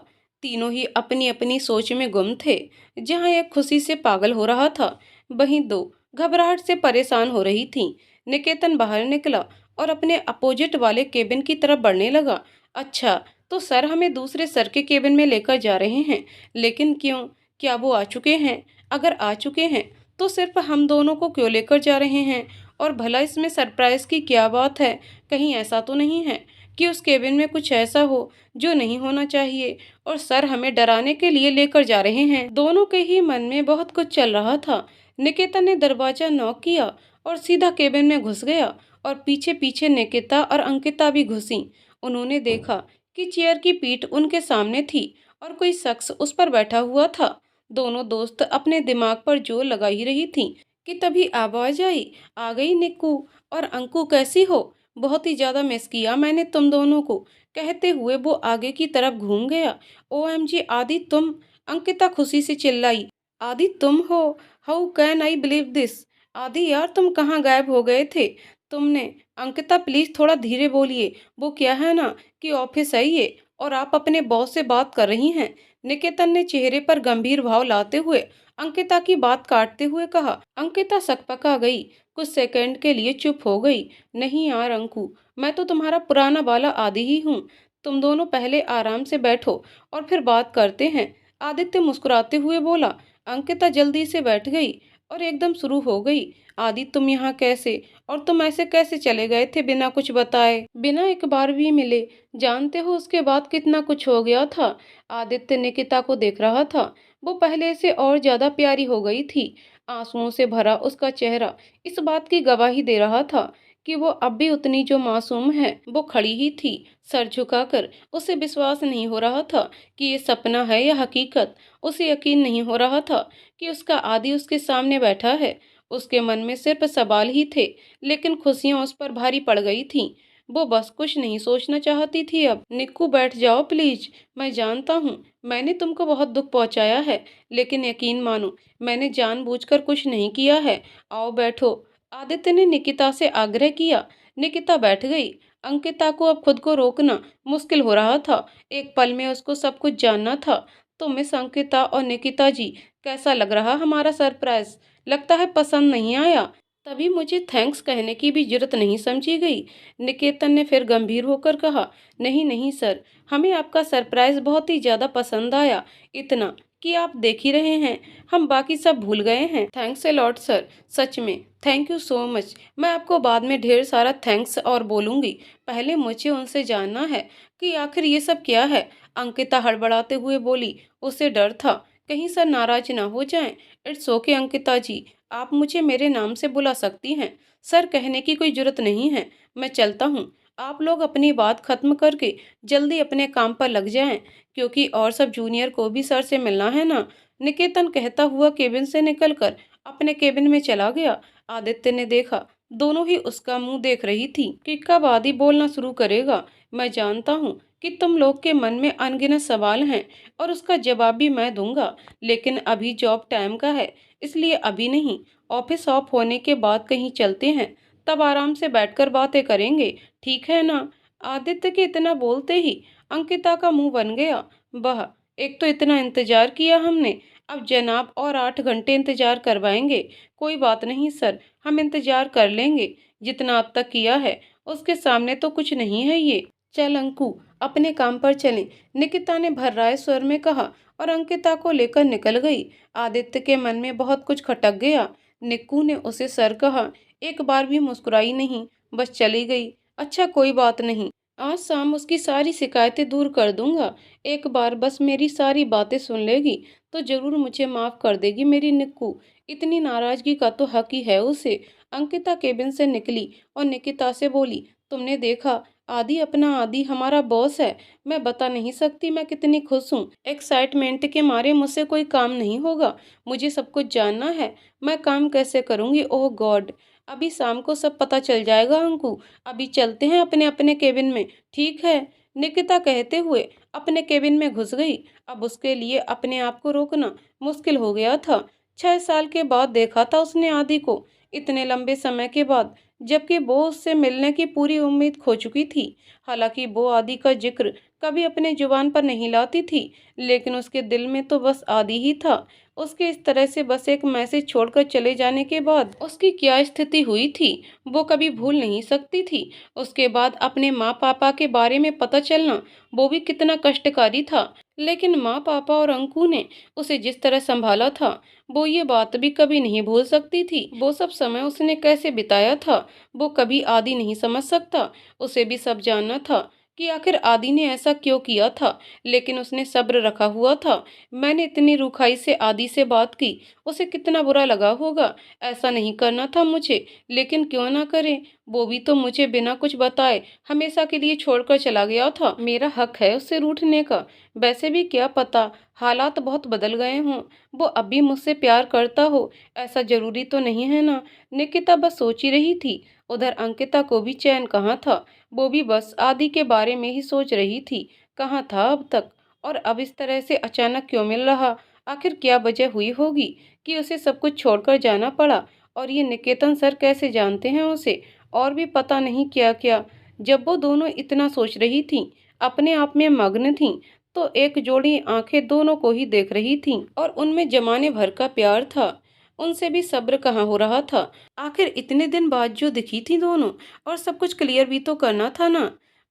तीनों ही अपनी अपनी सोच में गुम थे। जहाँ एक खुशी से पागल हो रहा था, वहीं दो घबराहट से परेशान हो रही थीं। निकेतन बाहर निकला और अपने अपोजिट वाले केबिन की तरफ बढ़ने लगा। अच्छा, तो सर हमें दूसरे सर के केबिन में लेकर जा रहे हैं, लेकिन क्यों? क्या वो आ चुके हैं? अगर आ चुके हैं तो सिर्फ हम दोनों को क्यों लेकर जा रहे हैं? और भला इसमें सरप्राइज की क्या बात है? कहीं ऐसा तो नहीं है कि उस केबिन में कुछ ऐसा हो जो नहीं होना चाहिए और सर हमें डराने के लिए लेकर जा रहे हैं? दोनों के ही मन में बहुत कुछ चल रहा था। निकेतन ने दरवाजा नॉक किया और सीधा केबिन में घुस गया और पीछे पीछे निकिता और अंकिता भी घुसी। उन्होंने देखा कि चेयर की पीठ उनके सामने थी और कोई शख्स उस पर बैठा हुआ था। दोनों दोस्त अपने दिमाग पर जोर लगा ही रही थीं कि तभी आवाज आई, आ गई निक्कू। और अंकु कैसी हो? बहुत ही ज्यादा मिस किया मैंने तुम दोनों को, कहते हुए वो आगे की तरफ घूम गया। OMG आदि तुम! अंकिता खुशी से चिल्लाई। आदि तुम हो? How can I believe this! आदि यार तुम कहाँ गायब हो गए थे तुमने? अंकिता प्लीज थोड़ा धीरे बोलिए, वो क्या है ना कि ऑफिस है ये और आप अपने बॉस से बात कर रही हैं। निकेतन ने चेहरे पर गंभीर भाव लाते हुए अंकिता की बात काटते हुए कहा। अंकिता सकपका गई, कुछ सेकंड के लिए चुप हो गई। नहीं यार अंकु, मैं तो तुम्हारा पुराना वाला आदि ही हूँ। तुम दोनों पहले आराम से बैठो और फिर बात करते हैं, आदित्य मुस्कुराते हुए बोला। अंकिता जल्दी से बैठ गई और एकदम शुरू हो गई। आदि तुम यहाँ कैसे, और तुम ऐसे कैसे चले गए थे बिना कुछ बताए, बिना एक बार भी मिले? जानते हो उसके बाद कितना कुछ हो गया था। आदित्य निकिता को देख रहा था। वो पहले से और ज्यादा प्यारी हो गई थी। आंसुओं से भरा उसका चेहरा इस बात की गवाही दे रहा था कि वो अब भी उतनी जो मासूम है। वो खड़ी ही थी, सर झुकाकर। उसे विश्वास नहीं हो रहा था कि ये सपना है या हकीकत। उसे यकीन नहीं हो रहा था कि उसका आदि उसके सामने बैठा है। उसके मन में सिर्फ सवाल ही थे, लेकिन खुशियां उस पर भारी पड़ गई थीं। वो बस कुछ नहीं सोचना चाहती थी अब। निक्कू बैठ जाओ प्लीज। मैं जानता हूँ मैंने तुमको बहुत दुख पहुंचाया है, लेकिन यकीन मानो मैंने जानबूझकर कुछ नहीं किया है। आओ बैठो, आदित्य ने निकिता से आग्रह किया। निकिता बैठ गई। अंकिता को अब खुद को रोकना मुश्किल हो रहा था। एक पल में उसको सब कुछ जानना था। तो मिस अंकिता और निकिता जी, कैसा लग रहा हमारा सरप्राइज? लगता है पसंद नहीं आया। तभी मुझे थैंक्स कहने की भी जरूरत नहीं समझी गई। निकेतन ने फिर गंभीर होकर कहा। नहीं नहीं सर, हमें आपका सरप्राइज बहुत ही ज्यादा पसंद आया। इतना कि आप देख ही रहे हैं, हम बाकी सब भूल गए हैं। थैंक्स ए लॉट सर, सच में थैंक यू सो मच। मैं आपको बाद में ढेर सारा थैंक्स और बोलूंगी। पहले मुझे उनसे जानना है कि आखिर ये सब क्या है। अंकिता हड़बड़ाते हुए बोली। उसे डर था कहीं सर नाराज ना हो जाएं। इट्स ओके अंकिता जी, आप मुझे मेरे नाम से बुला सकती हैं। सर कहने की कोई जरूरत नहीं है। मैं चलता हूँ। आप लोग अपनी बात खत्म करके जल्दी अपने काम पर लग जाएं, क्योंकि और सब जूनियर को भी सर से मिलना है ना। निकेतन कहता हुआ केबिन से निकलकर अपने केबिन में चला गया। आदित्य ने देखा, दोनों ही उसका मुंह देख रही थी कि कब आदि बोलना शुरू करेगा। मैं जानता हूँ कि तुम लोग के मन में अनगिनत सवाल हैं और उसका जवाब भी मैं दूंगा, लेकिन अभी जॉब टाइम का है, इसलिए अभी नहीं। ऑफिस ऑफ होने के बाद कहीं चलते हैं, तब आराम से बैठकर बातें करेंगे, ठीक है ना? आदित्य के इतना बोलते ही अंकिता का मुंह बन गया। वाह, एक तो इतना इंतजार किया हमने, अब जनाब और 8 घंटे इंतजार करवाएंगे। कोई बात नहीं सर, हम इंतजार कर लेंगे। जितना अब तक किया है उसके सामने तो कुछ नहीं है ये। चल अंकु, अपने काम पर चलें, निकिता ने भर्राए स्वर में कहा और अंकिता को लेकर निकल गई। आदित्य के मन में बहुत कुछ खटक गया। निक्कू ने उसे सर कहा, एक बार भी मुस्कुराई नहीं, बस चली गई। अच्छा कोई बात नहीं, आज शाम उसकी सारी शिकायतें दूर कर दूंगा। एक बार बस मेरी सारी बातें सुन लेगी तो जरूर मुझे माफ कर देगी मेरी निक्कू। इतनी नाराजगी का तो हक ही है उसे। अंकिता केबिन से निकली और निकिता से बोली, तुमने देखा आदि अपना आदि हमारा बॉस है। मैं बता नहीं सकती मैं कितनी खुश हूँ। एक्साइटमेंट के मारे मुझसे कोई काम नहीं होगा। मुझे सब कुछ जानना है। मैं काम कैसे करूँगी? ओह गॉड! अभी शाम को सब पता चल जाएगा अंकु। अभी चलते हैं अपने अपने केबिन में। ठीक है, निकिता कहते हुए अपने केबिन में घुस गई। अब उसके लिए अपने आप को रोकना मुश्किल हो गया था। 6 साल के बाद देखा था उसने आदि को, इतने लंबे समय के बाद, जबकि वो उससे मिलने की पूरी उम्मीद खो चुकी थी। हालांकि वो आदि का जिक्र कभी अपने जुबान पर नहीं लाती थी, लेकिन उसके दिल में तो बस आदि ही था। उसके इस तरह से बस एक मैसेज छोड़कर चले जाने के बाद उसकी क्या स्थिति हुई थी, वो कभी भूल नहीं सकती थी। उसके बाद अपने माँ पापा के बारे में पता चलना, वो भी कितना कष्टकारी था। लेकिन माँ पापा और अंकु ने उसे जिस तरह संभाला था, वो ये बात भी कभी नहीं भूल सकती थी। वो सब समय उसने कैसे बिताया था, वो कभी आदि नहीं समझ सकता। उसे भी सब जानना था कि आखिर आदि ने ऐसा क्यों किया था, लेकिन उसने सब्र रखा हुआ था। मैंने इतनी रुखाई से आदि से बात की, उसे कितना बुरा लगा होगा। ऐसा नहीं करना था मुझे, लेकिन क्यों ना करे। वो भी तो मुझे बिना कुछ बताए हमेशा के लिए छोड़कर चला गया था। मेरा हक है उससे रूठने का। वैसे भी क्या पता, हालात बहुत बदल गए हों, वो अब भी मुझसे प्यार करता हो। ऐसा जरूरी तो नहीं है ना। निकिता बस सोच ही रही थी। उधर अंकिता को भी चैन कहाँ था। वो भी बस आदि के बारे में ही सोच रही थी। कहाँ था अब तक, और अब इस तरह से अचानक क्यों मिल रहा? आखिर क्या वजह हुई होगी कि उसे सब कुछ छोड़कर जाना पड़ा? और ये निकेतन सर कैसे जानते हैं उसे? और भी पता नहीं क्या क्या। जब वो दोनों इतना सोच रही थीं, अपने आप में मग्न थीं, तो एक जोड़ी आंखें दोनों को ही देख रही थीं, और उनमें जमाने भर का प्यार था। उनसे भी सब्र कहाँ हो रहा था। आखिर इतने दिन बाद जो दिखी थी दोनों, और सब कुछ क्लियर भी तो करना था ना।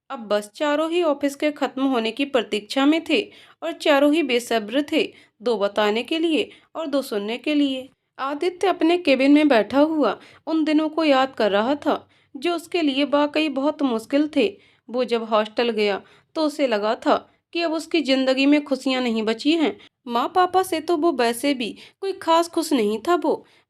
अब बस चारों ही ऑफिस के खत्म होने की प्रतीक्षा में थे, और चारों ही बेसब्र थे, दो बताने के लिए और दो सुनने के लिए। आदित्य अपने केबिन में बैठा हुआ उन दिनों को याद कर रहा था, जो उसके लिए वाकई बहुत मुश्किल थे। वो जब हॉस्टल गया तो उसे लगा था कि अब उसकी जिंदगी में खुशियां नहीं बची हैं। माँ पापा से तो वो वैसे भी कोई खास खुश नहीं था।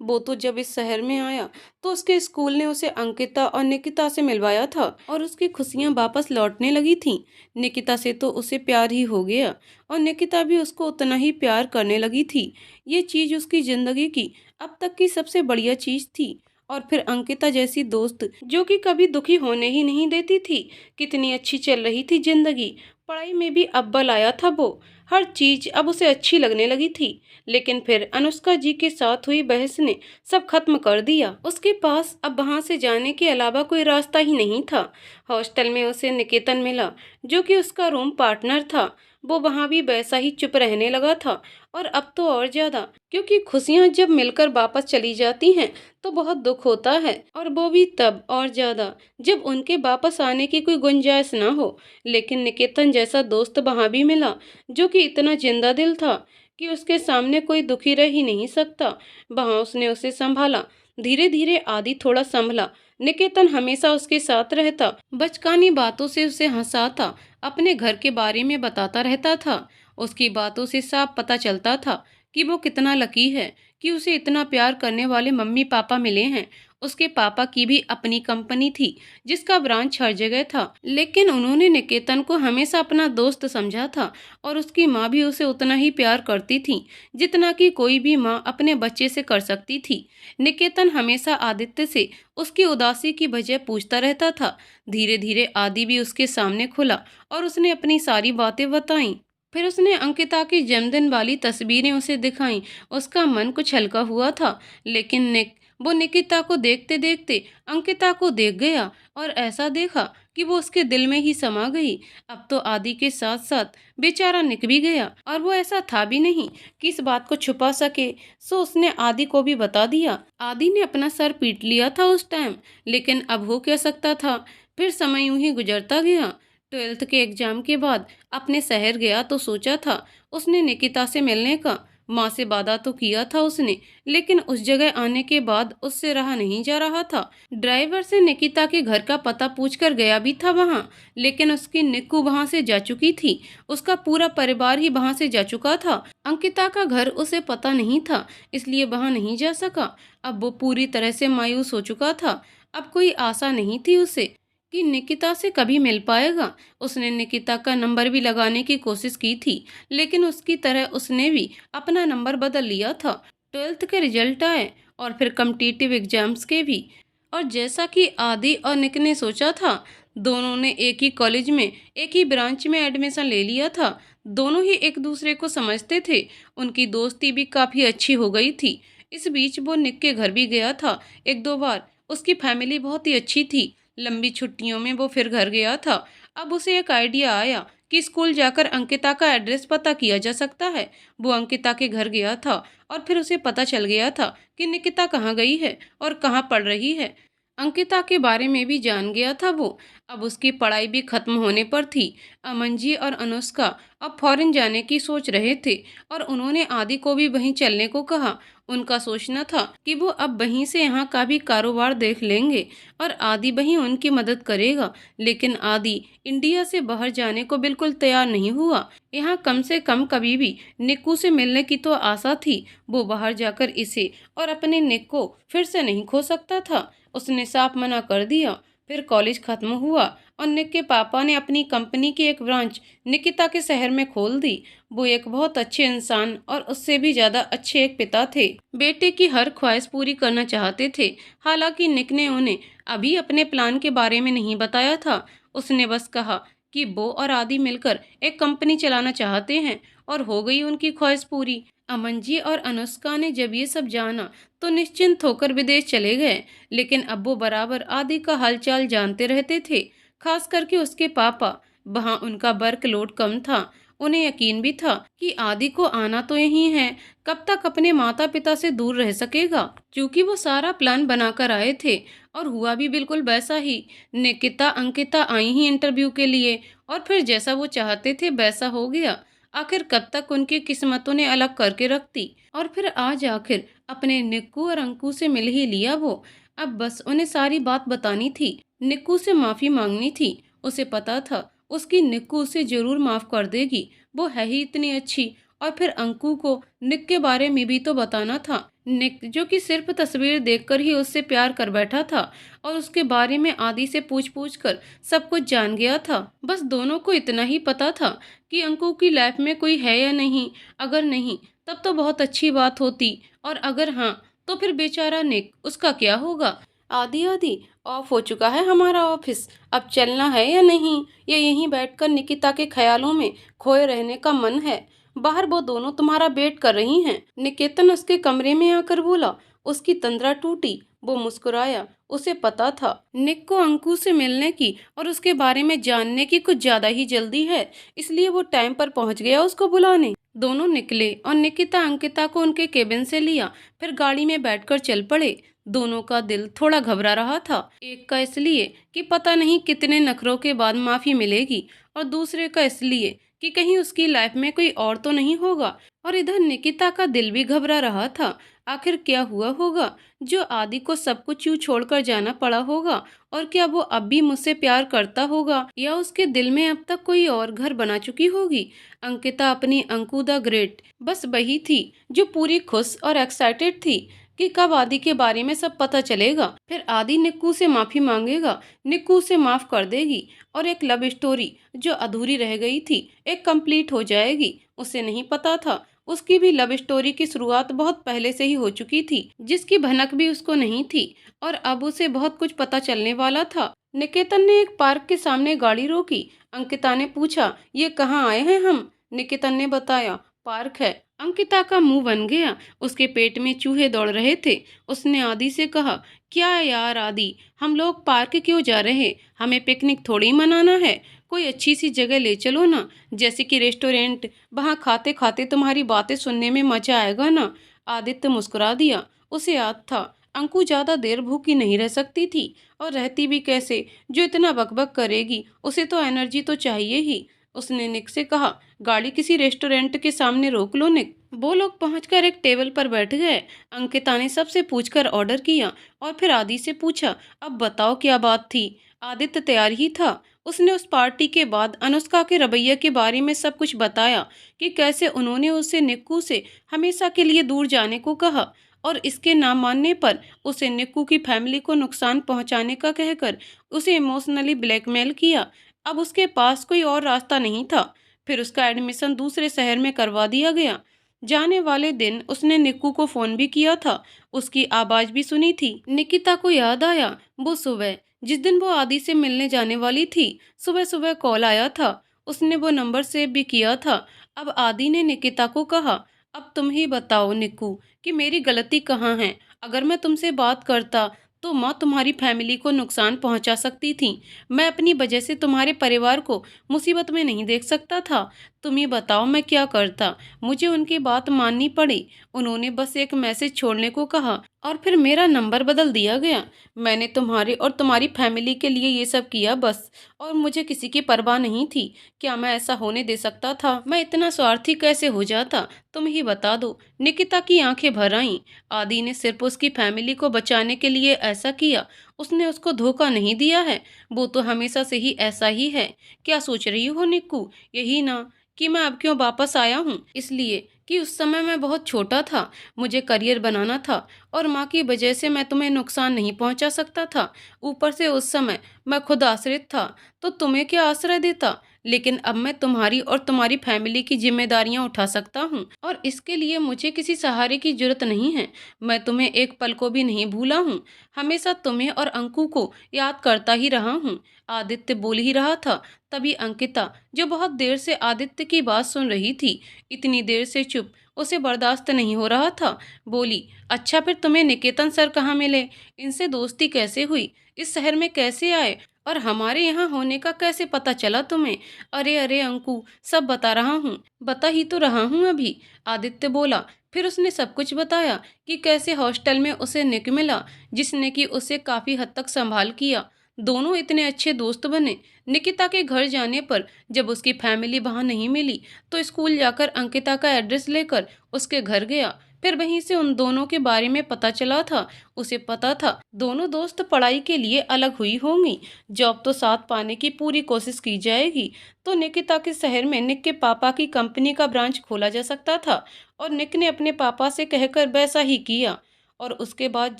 वो तो जब इस शहर में आया तो उसके स्कूल ने उसे अंकिता और निकिता से मिलवाया था, और उसकी खुशियां वापस लौटने लगी थीं। निकिता से तो उसे प्यार ही हो गया, और निकिता भी उसको उतना ही प्यार करने लगी थी। ये चीज उसकी जिंदगी की अब तक की सबसे बढ़िया चीज थी। और फिर अंकिता जैसी दोस्त, जो कि कभी दुखी होने ही नहीं देती थी। कितनी अच्छी चल रही थी जिंदगी। पढ़ाई में भी अव्वल आया था वो। हर चीज अब उसे अच्छी लगने लगी थी। लेकिन फिर अनुष्का जी के साथ हुई बहस ने सब खत्म कर दिया। उसके पास अब वहां से जाने के अलावा कोई रास्ता ही नहीं था। हॉस्टल में उसे निकेतन मिला, जो कि उसका रूम पार्टनर था। वो वहां भी वैसा ही चुप रहने लगा था, और अब तो और ज्यादा, क्योंकि खुशियां जब मिलकर वापस चली जाती हैं तो बहुत दुख होता है, और वो भी तब और ज्यादा जब उनके वापस आने की कोई गुंजाइश ना हो। लेकिन निकेतन जैसा दोस्त वहां भी मिला, जो कि इतना जिंदा दिल था कि उसके सामने कोई दुखी रह ही नहीं सकता। वहां उसने उसे संभाला। धीरे धीरे आदि थोड़ा संभला। निकेतन हमेशा उसके साथ रहता, बचकानी बातों से उसे हंसाता, अपने घर के बारे में बताता रहता था। उसकी बातों से साफ पता चलता था कि वो कितना लकी है कि उसे इतना प्यार करने वाले मम्मी पापा मिले हैं। उसके पापा की भी अपनी कंपनी थी, जिसका ब्रांच हर जगह था, लेकिन उन्होंने निकेतन को हमेशा अपना दोस्त समझा था। और उसकी माँ भी उसे उतना ही प्यार करती थी जितना कि कोई भी माँ अपने बच्चे से कर सकती थी। निकेतन हमेशा आदित्य से उसकी उदासी की वजह पूछता रहता था। धीरे धीरे आदि भी उसके सामने खुला, और उसने अपनी सारी बातें बताईं। फिर उसने अंकिता की जन्मदिन वाली तस्वीरें उसे दिखाईं। उसका मन कुछ हल्का हुआ था, लेकिन वो निकिता को देखते देखते अंकिता को देख गया, और ऐसा देखा कि वो उसके दिल में ही समा गई। अब तो आदि के साथ साथ बेचारा निक भी गया, और वो ऐसा था भी नहीं कि इस बात को छुपा सके, सो उसने आदि को भी बता दिया। आदि ने अपना सर पीट लिया था उस टाइम, लेकिन अब हो क्या सकता था। फिर समय यूं ही गुजरता गया। 12th के एग्जाम के बाद अपने शहर गया तो सोचा था उसने निकिता से मिलने का। माँ से वादा तो किया था उसने, लेकिन उस जगह आने के बाद उससे रहा नहीं जा रहा था। ड्राइवर से निकिता के घर का पता पूछकर गया भी था वहां, लेकिन उसकी निक्कू वहां से जा चुकी थी। उसका पूरा परिवार ही वहां से जा चुका था। अंकिता का घर उसे पता नहीं था, इसलिए वहां नहीं जा सका। अब वो पूरी तरह से मायूस हो चुका था। अब कोई आशा नहीं थी उसे कि निकिता से कभी मिल पाएगा। उसने निकिता का नंबर भी लगाने की कोशिश की थी, लेकिन उसकी तरह उसने भी अपना नंबर बदल लिया था। 12th के रिजल्ट आए और फिर कम्पिटिटिव एग्जाम्स के भी। और जैसा कि आदि और निक ने सोचा था, दोनों ने एक ही कॉलेज में एक ही ब्रांच में एडमिशन ले लिया था। दोनों ही एक दूसरे को समझते थे। उनकी दोस्ती भी काफ़ी अच्छी हो गई थी। इस बीच वो निक के घर भी गया था एक दो बार। उसकी फैमिली बहुत ही अच्छी थी। लंबी छुट्टियों में वो फिर घर गया था। अब उसे एक आइडिया आया कि स्कूल जाकर अंकिता का एड्रेस पता किया जा सकता है। वो अंकिता के घर गया था और फिर उसे पता चल गया था कि निकिता कहाँ गई है और कहाँ पढ़ रही है। अंकिता के बारे में भी जान गया था वो। अब उसकी पढ़ाई भी खत्म होने पर थी। अमन जी और अनुष्का अब फॉरेन जाने की सोच रहे थे और उन्होंने आदि को भी वहीं चलने को कहा। उनका सोचना था कि वो अब वहीं से यहाँ का भी कारोबार देख लेंगे और आदि वहीं उनकी मदद करेगा। लेकिन आदि इंडिया से बाहर जाने को बिल्कुल तैयार नहीं हुआ। यहाँ कम से कम कभी भी निक्कू से मिलने की तो आशा थी। वो बाहर जाकर इसे और अपने निक को फिर से नहीं खो सकता था। उसने साफ मना कर दिया। फिर कॉलेज खत्म हुआ और निक के पापा ने अपनी कंपनी की एक ब्रांच निकिता के शहर में खोल दी। वो एक बहुत अच्छे इंसान और उससे भी ज्यादा अच्छे एक पिता थे। बेटे की हर ख्वाहिश पूरी करना चाहते थे। हालांकि निक ने उन्हें अभी अपने प्लान के बारे में नहीं बताया था। उसने बस कहा कि वो और आदि मिलकर एक कंपनी चलाना चाहते हैं और हो गई उनकी ख्वाहिश पूरी। अमन जी और अनुष्का ने जब ये सब जाना तो निश्चिंत होकर विदेश चले गए। लेकिन अब वो बराबर आदि का हालचाल जानते रहते थे, खास करके उसके पापा। वहाँ उनका वर्कलोड कम था। उन्हें यकीन भी था कि आदि को आना तो यही है, कब तक अपने माता पिता से दूर रह सकेगा। क्योंकि वो सारा प्लान बनाकर आए थे और हुआ भी बिल्कुल वैसा ही। निकिता अंकिता आई ही इंटरव्यू के लिए और फिर जैसा वो चाहते थे वैसा हो गया। आखिर कब तक उनकी किस्मतों ने अलग करके रख दी। और फिर आज आखिर अपने निक्कू और अंकु से मिल ही लिया वो। अब बस उन्हें सारी बात बतानी थी, निक्कू से माफी मांगनी थी। उसे पता था उसकी निक्कू उसे जरूर माफ कर देगी, वो है ही इतनी अच्छी। और फिर अंकु को निक के बारे में भी तो बताना था। निक जो कि सिर्फ तस्वीर देखकर ही उससे प्यार कर बैठा था और उसके बारे में आदि से पूछ पूछ कर सब कुछ जान गया था। बस दोनों को इतना ही पता था कि अंकु की लाइफ में कोई है या नहीं। अगर नहीं तब तो बहुत अच्छी बात होती, और अगर हाँ तो फिर बेचारा निक, उसका क्या होगा। आदि आदि ऑफ हो चुका है हमारा ऑफिस, अब चलना है या नहीं, या यहीं बैठकर निकिता के ख्यालों में खोए रहने का मन है। बाहर वो दोनों तुम्हारा वेट कर रही हैं। निकेतन उसके कमरे में आकर बोला। उसकी तंद्रा टूटी। वो मुस्कुराया। उसे पता था निक को अंकु से मिलने की और उसके बारे में जानने की कुछ ज्यादा ही जल्दी है, इसलिए वो टाइम पर पहुंच गया उसको बुलाने। दोनों निकले और निकिता अंकिता को उनके केबिन से लिया, फिर गाड़ी में बैठकर चल पड़े। दोनों का दिल थोड़ा घबरा रहा था। एक का इसलिए कि पता नहीं कितने नखरों के बाद माफी मिलेगी, और दूसरे का इसलिए कि कहीं उसकी लाइफ में कोई और तो नहीं होगा। और इधर निकिता का दिल भी घबरा रहा था। आखिर क्या हुआ होगा जो आदि को सब कुछ यूं छोड़कर जाना पड़ा होगा, और क्या वो अब भी मुझसे प्यार करता होगा, या उसके दिल में अब तक कोई और घर बना चुकी होगी। अंकिता अपनी अंकु द ग्रेट बस वही थी जो पूरी खुश और एक्साइटेड थी कि कब आदि के बारे में सब पता चलेगा। फिर आदि निक्कू से माफी मांगेगा, निक्कू से माफ कर देगी, और एक लव स्टोरी जो अधूरी रह गई थी एक कंप्लीट हो जाएगी। उसे नहीं पता था उसकी भी लव स्टोरी की शुरुआत बहुत पहले से ही हो चुकी थी, जिसकी भनक भी उसको नहीं थी, और अब उसे बहुत कुछ पता चलने वाला था। निकेतन ने एक पार्क के सामने गाड़ी रोकी। अंकिता ने पूछा, ये कहाँ आए हैं हम। निकेतन ने बताया, पार्क है। अंकिता का मुंह बन गया। उसके पेट में चूहे दौड़ रहे थे। उसने आदि से कहा, क्या यार आदि, हम लोग पार्क क्यों जा रहे, हमें पिकनिक थोड़ी मनाना है। कोई अच्छी सी जगह ले चलो ना, जैसे कि रेस्टोरेंट। वहाँ खाते खाते तुम्हारी बातें सुनने में मजा आएगा ना। आदित्य मुस्कुरा दिया। उसे याद था अंकु ज्यादा देर भूखी नहीं रह सकती थी, और रहती भी कैसे जो इतना बकबक करेगी, उसे तो एनर्जी तो चाहिए ही। उसने निक से कहा, गाड़ी किसी रेस्टोरेंट के सामने रोक लो निक। वो लोग पहुंचकर एक टेबल पर बैठ गए। अंकिता ने सबसे पूछकर ऑर्डर किया और फिर आदि से पूछा, अब बताओ क्या बात थी। आदित्य तैयार ही था। उसने उस पार्टी के बाद अनुष्का के रवैये के बारे में सब कुछ बताया कि कैसे उन्होंने उससे निक्कू से हमेशा के लिए दूर जाने को कहा, और इसके ना मानने पर उसे निक्कू की फैमिली को नुकसान पहुंचाने का कहकर उसे इमोशनली ब्लैकमेल किया। अब उसके पास कोई और रास्ता नहीं था। फिर उसका एडमिशन दूसरे शहर में करवा दिया गया। जाने वाले दिन उसने निक्कू को फोन भी किया था, उसकी आवाज भी सुनी थी। निकिता को याद आया वो सुबह जिस दिन वो आदि से मिलने जाने वाली थी, सुबह सुबह कॉल आया था। उसने वो नंबर सेव भी किया था। अब आदि ने निकिता को कहा, अब तुम ही बताओ निक्कू कि मेरी गलती कहाँ है। अगर मैं तुमसे बात करता तो माँ तुम्हारी फैमिली को नुकसान पहुंचा सकती थी। मैं अपनी वजह से तुम्हारे परिवार को मुसीबत में नहीं देख सकता था। तुम ही बताओ मैं क्या करता। मुझे उनकी बात माननी पड़ी। उन्होंने बस एक मैसेज छोड़ने को कहा और फिर मेरा नंबर बदल दिया गया। मैंने तुम्हारे और तुम्हारी फैमिली के लिए ये सब किया बस, और मुझे किसी की परवाह नहीं थी। क्या मैं ऐसा होने दे सकता था? मैं इतना स्वार्थी कैसे हो जाता? तुम ही बता दो। निकिता की आंखें भर आईं। आदि ने सिर्फ उसकी फैमिली को बचाने के लिए ऐसा किया। उसने उसको धोखा नहीं दिया है। वो तो हमेशा से ही ऐसा ही है। क्या सोच रही हो निक्कू? यही ना कि मैं अब क्यों वापस आया हूँ? इसलिए कि उस समय मैं बहुत छोटा था, मुझे करियर बनाना था और माँ की वजह से मैं तुम्हें नुकसान नहीं पहुंचा सकता था। ऊपर से उस समय मैं खुद आश्रित था, तो तुम्हें क्या आश्रय देता। लेकिन अब मैं तुम्हारी और तुम्हारी फैमिली की जिम्मेदारियां उठा सकता हूँ और इसके लिए मुझे किसी सहारे की जरूरत नहीं है। मैं तुम्हें एक पल को भी नहीं भूला हूँ। हमेशा तुम्हें और अंकु को याद करता ही रहा हूँ। आदित्य बोल ही रहा था, तभी अंकिता, जो बहुत देर से आदित्य की बात सुन रही थी, इतनी देर से चुप, उसे बर्दाश्त नहीं हो रहा था, बोली, अच्छा फिर तुम्हें निकेतन सर कहाँ मिले? इनसे दोस्ती कैसे हुई? इस शहर में कैसे आए? और हमारे यहाँ होने का कैसे पता चला तुम्हें? अरे अरे अंकु, सब बता रहा हूँ, बता ही तो रहा हूँ अभी। आदित्य बोला। फिर उसने सब कुछ बताया कि कैसे हॉस्टल में उसे निक मिला, जिसने कि उसे काफी हद तक संभाल किया। दोनों इतने अच्छे दोस्त बने। निकिता के घर जाने पर जब उसकी फैमिली वहां नहीं मिली तो स्कूल जाकर अंकिता का एड्रेस लेकर उसके घर गया। फिर वहीं से उन दोनों के बारे में पता चला था। उसे पता था दोनों दोस्त पढ़ाई के लिए अलग हुई होंगी, जॉब तो साथ पाने की पूरी कोशिश की जाएगी। तो निकिता के शहर में निक के पापा की कंपनी का ब्रांच खोला जा सकता था और निक ने अपने पापा से कहकर वैसा ही किया। और उसके बाद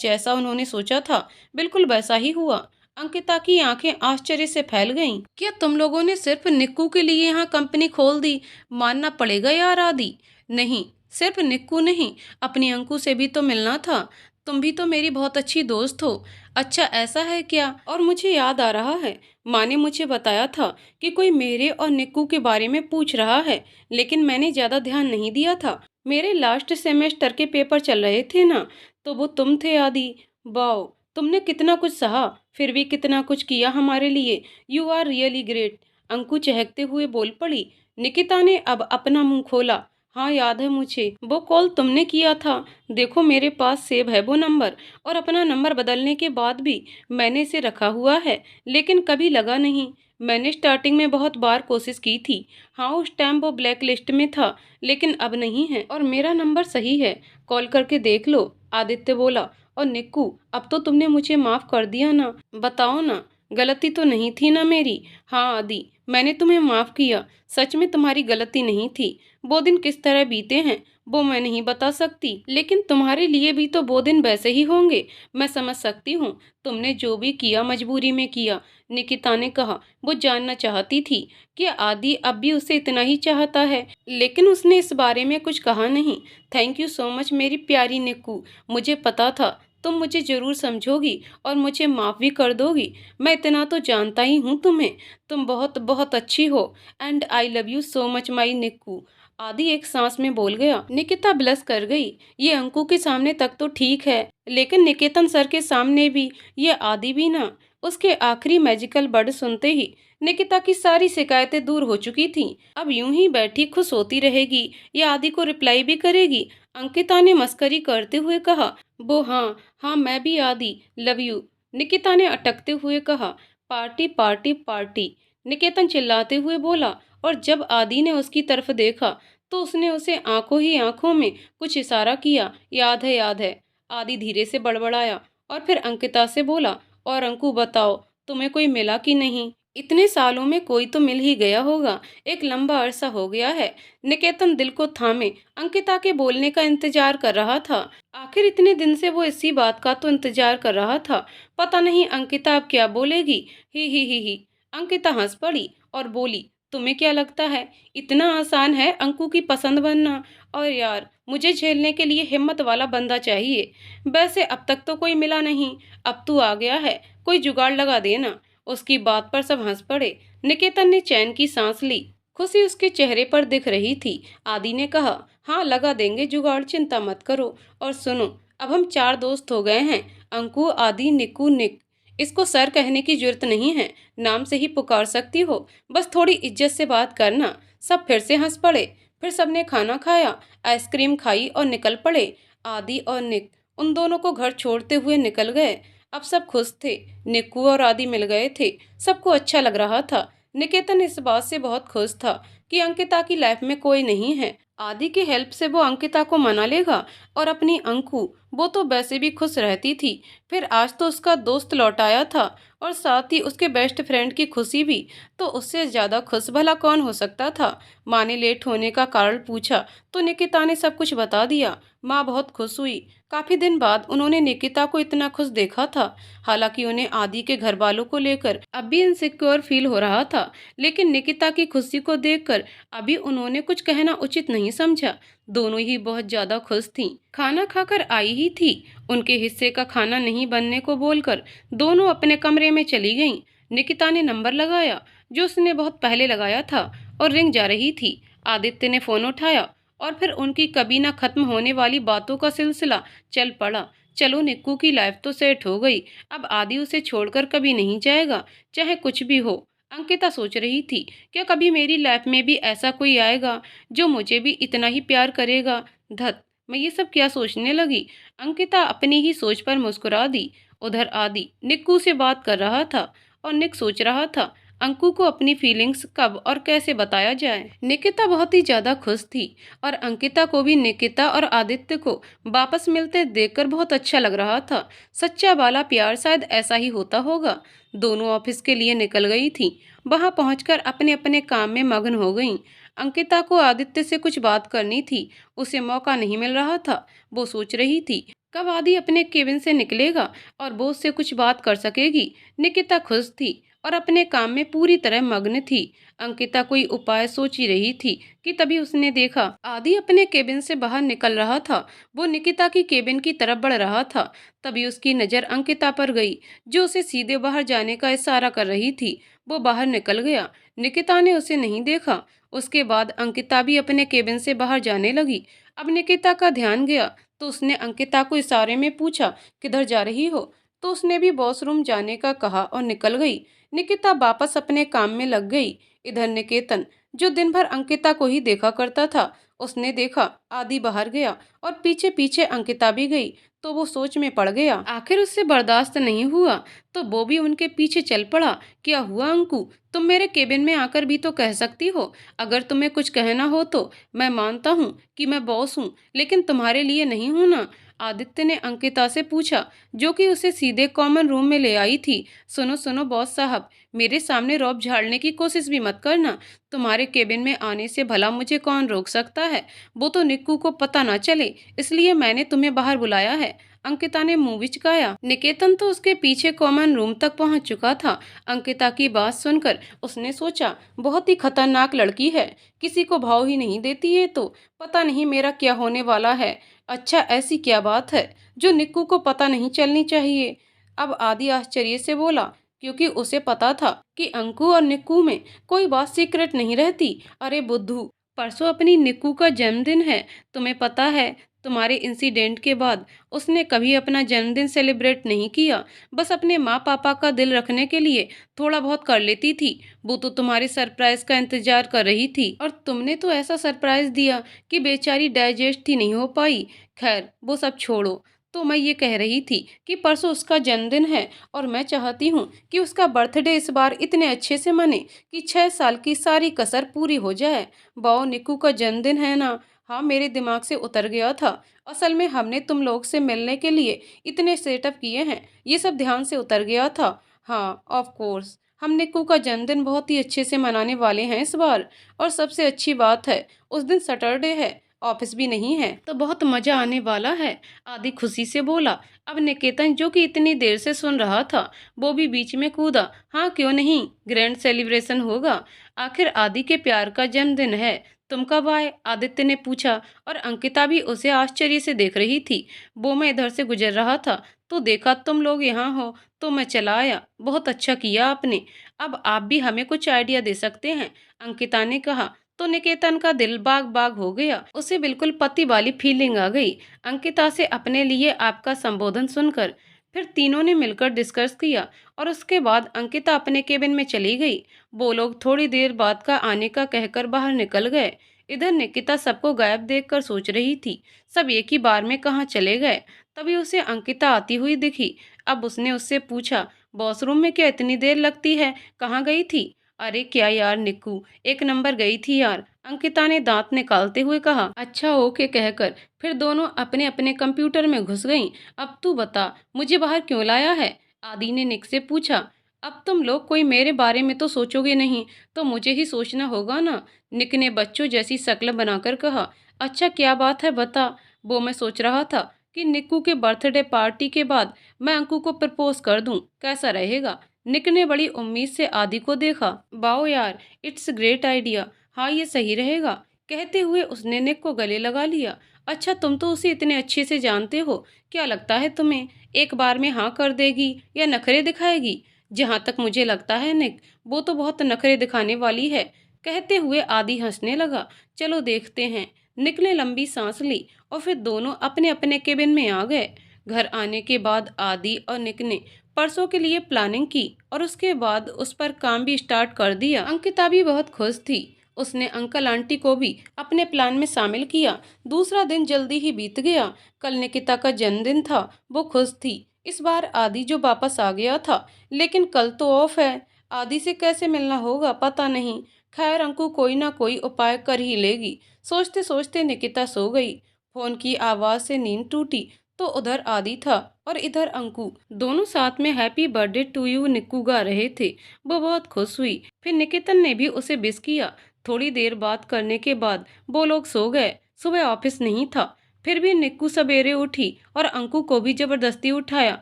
जैसा उन्होंने सोचा था बिल्कुल वैसा ही हुआ। अंकिता की आंखें आश्चर्य से फैल गईं। क्या तुम लोगों ने सिर्फ निक्कू के लिए यहाँ कंपनी खोल दी? मानना पड़ेगा यार आदि। नहीं, सिर्फ निक्कू नहीं, अपनी अंकु से भी तो मिलना था। तुम भी तो मेरी बहुत अच्छी दोस्त हो। अच्छा ऐसा है क्या? और मुझे याद आ रहा है, माँ ने मुझे बताया था कि कोई मेरे और निक्कू के बारे में पूछ रहा है, लेकिन मैंने ज्यादा ध्यान नहीं दिया था। मेरे लास्ट सेमेस्टर के पेपर चल रहे थे ना, तो वो तुम थे आदि। वाओ, तुमने कितना कुछ सहा, फिर भी कितना कुछ किया हमारे लिए। You are really great. Anku चहकते हुए बोल पड़ी। निकिता ने अब अपना मुंह खोला। हाँ याद है मुझे, वो कॉल तुमने किया था। देखो मेरे पास सेव है वो नंबर, और अपना नंबर बदलने के बाद भी मैंने इसे रखा हुआ है, लेकिन कभी लगा नहीं। मैंने स्टार्टिंग में बहुत बार कोशिश की थी। हाँ उस टाइम वो ब्लैक लिस्ट में था, लेकिन अब नहीं है, और मेरा नंबर सही है, कॉल करके देख लो। आदित्य बोला। और निक्कू, अब तो तुमने मुझे माफ कर दिया ना? बताओ ना, गलती तो नहीं थी ना मेरी? हाँ आदि, मैंने तुम्हें माफ किया। सच में तुम्हारी गलती नहीं थी। वो दिन किस तरह बीते हैं वो मैं नहीं बता सकती, लेकिन तुम्हारे लिए भी तो वो दिन वैसे ही होंगे। मैं समझ सकती हूँ, तुमने जो भी किया मजबूरी में किया। निकिता ने कहा। वो जानना चाहती थी कि आदि अब भी उसे इतना ही चाहता है, लेकिन उसने इस बारे में कुछ कहा नहीं। थैंक यू सो मच मेरी प्यारी निक्कू। मुझे पता था तुम मुझे जरूर समझोगी और मुझे माफ भी कर दोगी। मैं इतना तो जानता ही हूँ तुम्हें। तुम बहुत बहुत अच्छी हो, and I love you so much my निक्कू। आदि एक सांस में बोल गया। निकिता ब्लश कर गई। ये अंकु के सामने तक तो ठीक है, लेकिन निकेतन सर के सामने भी, ये आदि भी ना। उसके आखिरी मैजिकल वर्ड सुनते ही निकिता की सारी शिकायतें दूर हो चुकी थीं। अब यूं ही बैठी खुश होती रहेगी या आदि को रिप्लाई भी करेगी? अंकिता ने मस्करी करते हुए कहा। वो हाँ हाँ, मैं भी आदि लव यू। निकिता ने अटकते हुए कहा। पार्टी पार्टी पार्टी, निकेतन चिल्लाते हुए बोला। और जब आदि ने उसकी तरफ देखा तो उसने उसे आंखों ही आंखों में कुछ इशारा किया। याद है याद है। आदि धीरे से बड़बड़ाया और फिर अंकिता से बोला। और अंकु बताओ, तुम्हें कोई मिला कि नहीं? इतने सालों में कोई तो मिल ही गया होगा। एक लंबा अरसा हो गया है। निकेतन दिल को थामे अंकिता के बोलने का इंतजार कर रहा था। आखिर इतने दिन से वो इसी बात का तो इंतजार कर रहा था। पता नहीं अंकिता अब क्या बोलेगी। ही। अंकिता हंस पड़ी और बोली, तुम्हें क्या लगता है इतना आसान है अंकु की पसंद बनना? और यार, मुझे झेलने के लिए हिम्मत वाला बंदा चाहिए। वैसे अब तक तो कोई मिला नहीं, अब तू आ गया है, कोई जुगाड़ लगा देना। उसकी बात पर सब हंस पड़े। निकेतन ने चैन की सांस ली। खुशी उसके चेहरे पर दिख रही थी। आदि ने कहा, हाँ लगा देंगे जुगाड़, चिंता मत करो। और सुनो, अब हम 4 दोस्त हो गए हैं, अंकु, आदि, निक्कू, निक। इसको सर कहने की जरूरत नहीं है, नाम से ही पुकार सकती हो, बस थोड़ी इज्जत से बात करना। सब फिर से हंस पड़े। फिर सबने खाना खाया, आइसक्रीम खाई और निकल पड़े। आदि और निक उन दोनों को घर छोड़ते हुए निकल गए। अब सब खुश थे। निक्कू और आदि मिल गए थे। सबको अच्छा लग रहा था। निकेतन इस बात से बहुत खुश था कि अंकिता की लाइफ में कोई नहीं है। आदि की हेल्प से वो अंकिता को मना लेगा। और अपनी अंकु, वो तो वैसे भी खुश रहती थी। फिर आज तो उसका दोस्त लौट आया था और साथ ही उसके बेस्ट फ्रेंड की खुशी भी। तो उससे ज्यादा खुश भला कौन हो सकता था। माँ ने लेट होने का कारण पूछा तो निकिता ने सब कुछ बता दिया। माँ बहुत खुश हुई। काफी दिन बाद उन्होंने निकिता को इतना खुश देखा था। हालांकि उन्हें आदि के घर वालों को लेकर अब भी इनसिक्योर फील हो रहा था, लेकिन निकिता की खुशी को देखकर अभी उन्होंने कुछ कहना उचित नहीं समझा। दोनों ही बहुत ज्यादा खुश थीं। खाना खाकर आई ही थी। उनके हिस्से का खाना नहीं बनने को बोलकर दोनों अपने कमरे में चली गईं। निकिता ने नंबर लगाया जो उसने बहुत पहले लगाया था और रिंग जा रही थी। आदित्य ने फोन उठाया और फिर उनकी कभी ना खत्म होने वाली बातों का सिलसिला चल पड़ा। चलो, निक्कू की लाइफ तो सेट हो गई, अब आदि उसे छोड़कर कभी नहीं जाएगा, चाहे कुछ भी हो। अंकिता सोच रही थी, क्या कभी मेरी लाइफ में भी ऐसा कोई आएगा जो मुझे भी इतना ही प्यार करेगा? धत, मैं ये सब क्या सोचने लगी। अंकिता अपनी ही सोच पर मुस्कुरा दी। उधर आदि निक्कू से बात कर रहा था और निक सोच रहा था अंकु को अपनी फीलिंग्स कब और कैसे बताया जाए। निकिता बहुत ही ज्यादा खुश थी और अंकिता को भी निकिता और आदित्य को वापस मिलते देखकर बहुत अच्छा लग रहा था। सच्चा वाला प्यार शायद ऐसा ही होता होगा। दोनों ऑफिस के लिए निकल गई थी। वहां पहुंचकर अपने अपने काम में मग्न हो गईं। अंकिता को आदित्य से कुछ बात करनी थी, उसे मौका नहीं मिल रहा था। वो सोच रही थी कब आदि अपने केबिन से निकलेगा और वो उससे कुछ बात कर सकेगी। निकिता खुश थी और अपने काम में पूरी तरह मग्न थी। अंकिता कोई उपाय सोच ही रही थी कि तभी उसने देखा आदि अपने केबिन से बाहर निकल रहा था। वो निकिता की केबिन की तरफ बढ़ रहा था। तभी उसकी नजर अंकिता पर गई, जो उसे सीधे बाहर जाने का इशारा कर रही थी। वो बाहर निकल गया। निकिता ने उसे नहीं देखा। उसके बाद अंकिता भी अपने केबिन से बाहर जाने लगी। अब निकिता का ध्यान गया तो उसने अंकिता को इशारे में पूछा, किधर जा रही हो? तो उसने भी वॉशरूम जाने का कहा और निकल गई। निकिता वापस अपने काम में लग गई। इधर निकेतन, जो दिन भर अंकिता को ही देखा करता था, उसने देखा आदि बाहर गया और पीछे पीछे अंकिता भी गई तो वो सोच में पड़ गया। आखिर उससे बर्दाश्त नहीं हुआ तो वो भी उनके पीछे चल पड़ा। क्या हुआ अंकु, तुम मेरे केबिन में आकर भी तो कह सकती हो। अगर तुम्हें कुछ कहना हो तो मैं मानता हूँ कि मैं बॉस हूँ, लेकिन तुम्हारे लिए नहीं हूँ ना? आदित्य ने अंकिता से पूछा, जो कि उसे सीधे कॉमन रूम में ले आई थी। सुनो सुनो बॉस साहब, मेरे सामने रौब झाड़ने की कोशिश भी मत करना। तुम्हारे केबिन में आने से भला मुझे कौन रोक सकता है? वो तो निक्कू को पता ना चले, इसलिए मैंने तुम्हें बाहर बुलाया है। अंकिता ने मुंह बिचकाया। निकेतन तो उसके पीछे कॉमन रूम तक पहुंच चुका था। अंकिता की बात सुनकर उसने सोचा, बहुत ही खतरनाक लड़की है, किसी को भाव ही नहीं देती है, तो पता नहीं मेरा क्या होने वाला है। अच्छा, ऐसी क्या बात है जो निक्कू को पता नहीं चलनी चाहिए? अब आदि आश्चर्य से बोला, क्योंकि उसे पता था कि अंकु और निक्कू में कोई बात सीक्रेट नहीं रहती। अरे बुद्धू, परसों अपनी निक्कू का जन्मदिन है, तुम्हें पता है? तुम्हारे इंसिडेंट के बाद उसने कभी अपना जन्मदिन सेलिब्रेट नहीं किया। बस अपने माँ पापा का दिल रखने के लिए थोड़ा बहुत कर लेती थी। वो तो तुम्हारे सरप्राइज का इंतजार कर रही थी और तुमने तो ऐसा सरप्राइज दिया कि बेचारी डाइजेस्ट ही नहीं हो पाई। खैर, वो सब छोड़ो। तो मैं ये कह रही थी कि परसों उसका जन्मदिन है और मैं चाहती हूँ कि उसका बर्थडे इस बार इतने अच्छे से मने कि 6 साल की सारी कसर पूरी हो जाए। वाओ, निक्कू का जन्मदिन है ना? हाँ, मेरे दिमाग से उतर गया था। असल में हमने तुम लोग से मिलने के लिए इतने सेटअप किए हैं, ये सब ध्यान से उतर गया था। हाँ ऑफ कोर्स, हम निक्कू का जन्मदिन बहुत ही अच्छे से मनाने वाले हैं इस बार। और सबसे अच्छी बात है, उस दिन सैटरडे है, ऑफिस भी नहीं है, तो बहुत मजा आने वाला है। आदि खुशी से बोला। अब निकेतन, जो कि इतनी देर से सुन रहा था, वो भी बीच में कूदा। हाँ, क्यों नहीं, ग्रैंड सेलिब्रेशन होगा। आखिर आदि के प्यार का जन्मदिन है। तुम कब आए? आदित्य ने पूछा। और अंकिता भी उसे आश्चर्य से देख रही थी। वो मैं इधर से गुजर रहा था तो देखा तुम लोग यहाँ हो, तो मैं चला आया। बहुत अच्छा किया आपने। अब आप भी हमें कुछ आइडिया दे सकते हैं, अंकिता ने कहा। तो निकेतन का दिल बाग बाग हो गया। उसे बिल्कुल पति वाली फीलिंग आ गई अंकिता से अपने लिए आपका संबोधन सुनकर। फिर तीनों ने मिलकर डिस्कस किया और उसके बाद अंकिता अपने केबिन में चली गई। वो लोग थोड़ी देर बाद का आने का कहकर बाहर निकल गए। इधर निकिता सबको गायब देखकर सोच रही थी, सब एक ही बार में कहाँ चले गए। तभी उसे अंकिता आती हुई दिखी। अब उसने उससे पूछा, वॉशरूम में क्या इतनी देर लगती है, कहाँ गई थी? अरे क्या यार निक्कू, एक नंबर गई थी यार, अंकिता ने दांत निकालते हुए कहा। अच्छा ओके कहकर फिर दोनों अपने अपने कंप्यूटर में घुस गईं। अब तू बता, मुझे बाहर क्यों लाया है? आदि ने निक से पूछा। अब तुम लोग कोई मेरे बारे में तो सोचोगे नहीं, तो मुझे ही सोचना होगा ना, निक ने बच्चों जैसी शक्ल बनाकर कहा। अच्छा क्या बात है बता। वो मैं सोच रहा था कि निक्कू के बर्थडे पार्टी के बाद मैं अंकु को प्रपोज कर दूं, कैसा रहेगा? निक ने बड़ी उम्मीद से आदि को देखा। वाओ यार, इट्स ग्रेट आइडिया। हाँ ये सही रहेगा। कहते हुए उसने निक को गले लगा लिया। अच्छा तुम तो उसे इतने अच्छे से जानते हो, क्या लगता है तुम्हें एक बार में हाँ कर देगी या नखरे दिखाएगी? जहाँ तक मुझे लगता है निक, वो तो बहुत नखरे दिखाने वाली है। कहते हुए आदि हंसने लगा। चलो देखते हैं। निक ने लंबी सांस ली और फिर दोनों अपने अपने केबिन में आ गए। घर आने के बाद आदि और निक ने परसों के लिए प्लानिंग की और उसके बाद उस पर काम भी स्टार्ट कर दिया। अंकिता भी बहुत खुश थी। उसने अंकल आंटी को भी अपने प्लान में शामिल किया। दूसरा दिन जल्दी ही बीत गया। कल निकिता का जन्मदिन था। वो खुश थी। इस बार आदि जो वापस आ गया था, लेकिन कल तो ऑफ है। आदि से कैसे मिलना होगा पता नहीं। खैर अंकु कोई ना कोई उपाय कर ही लेगी। सोचते सोचते निकिता सो गई। फोन की आवाज से नींद टूटी तो उधर आदि था और इधर अंकु, दोनों साथ में happy birthday to you Nikku गा रहे थे। वो बहुत खुश हुई। फिर निकेतन ने भी उसे विश किया। थोड़ी देर बात करने के बाद वो लोग सो गए। सुबह ऑफिस नहीं था, फिर भी निक्कू सवेरे उठी और अंकु को भी जबरदस्ती उठाया।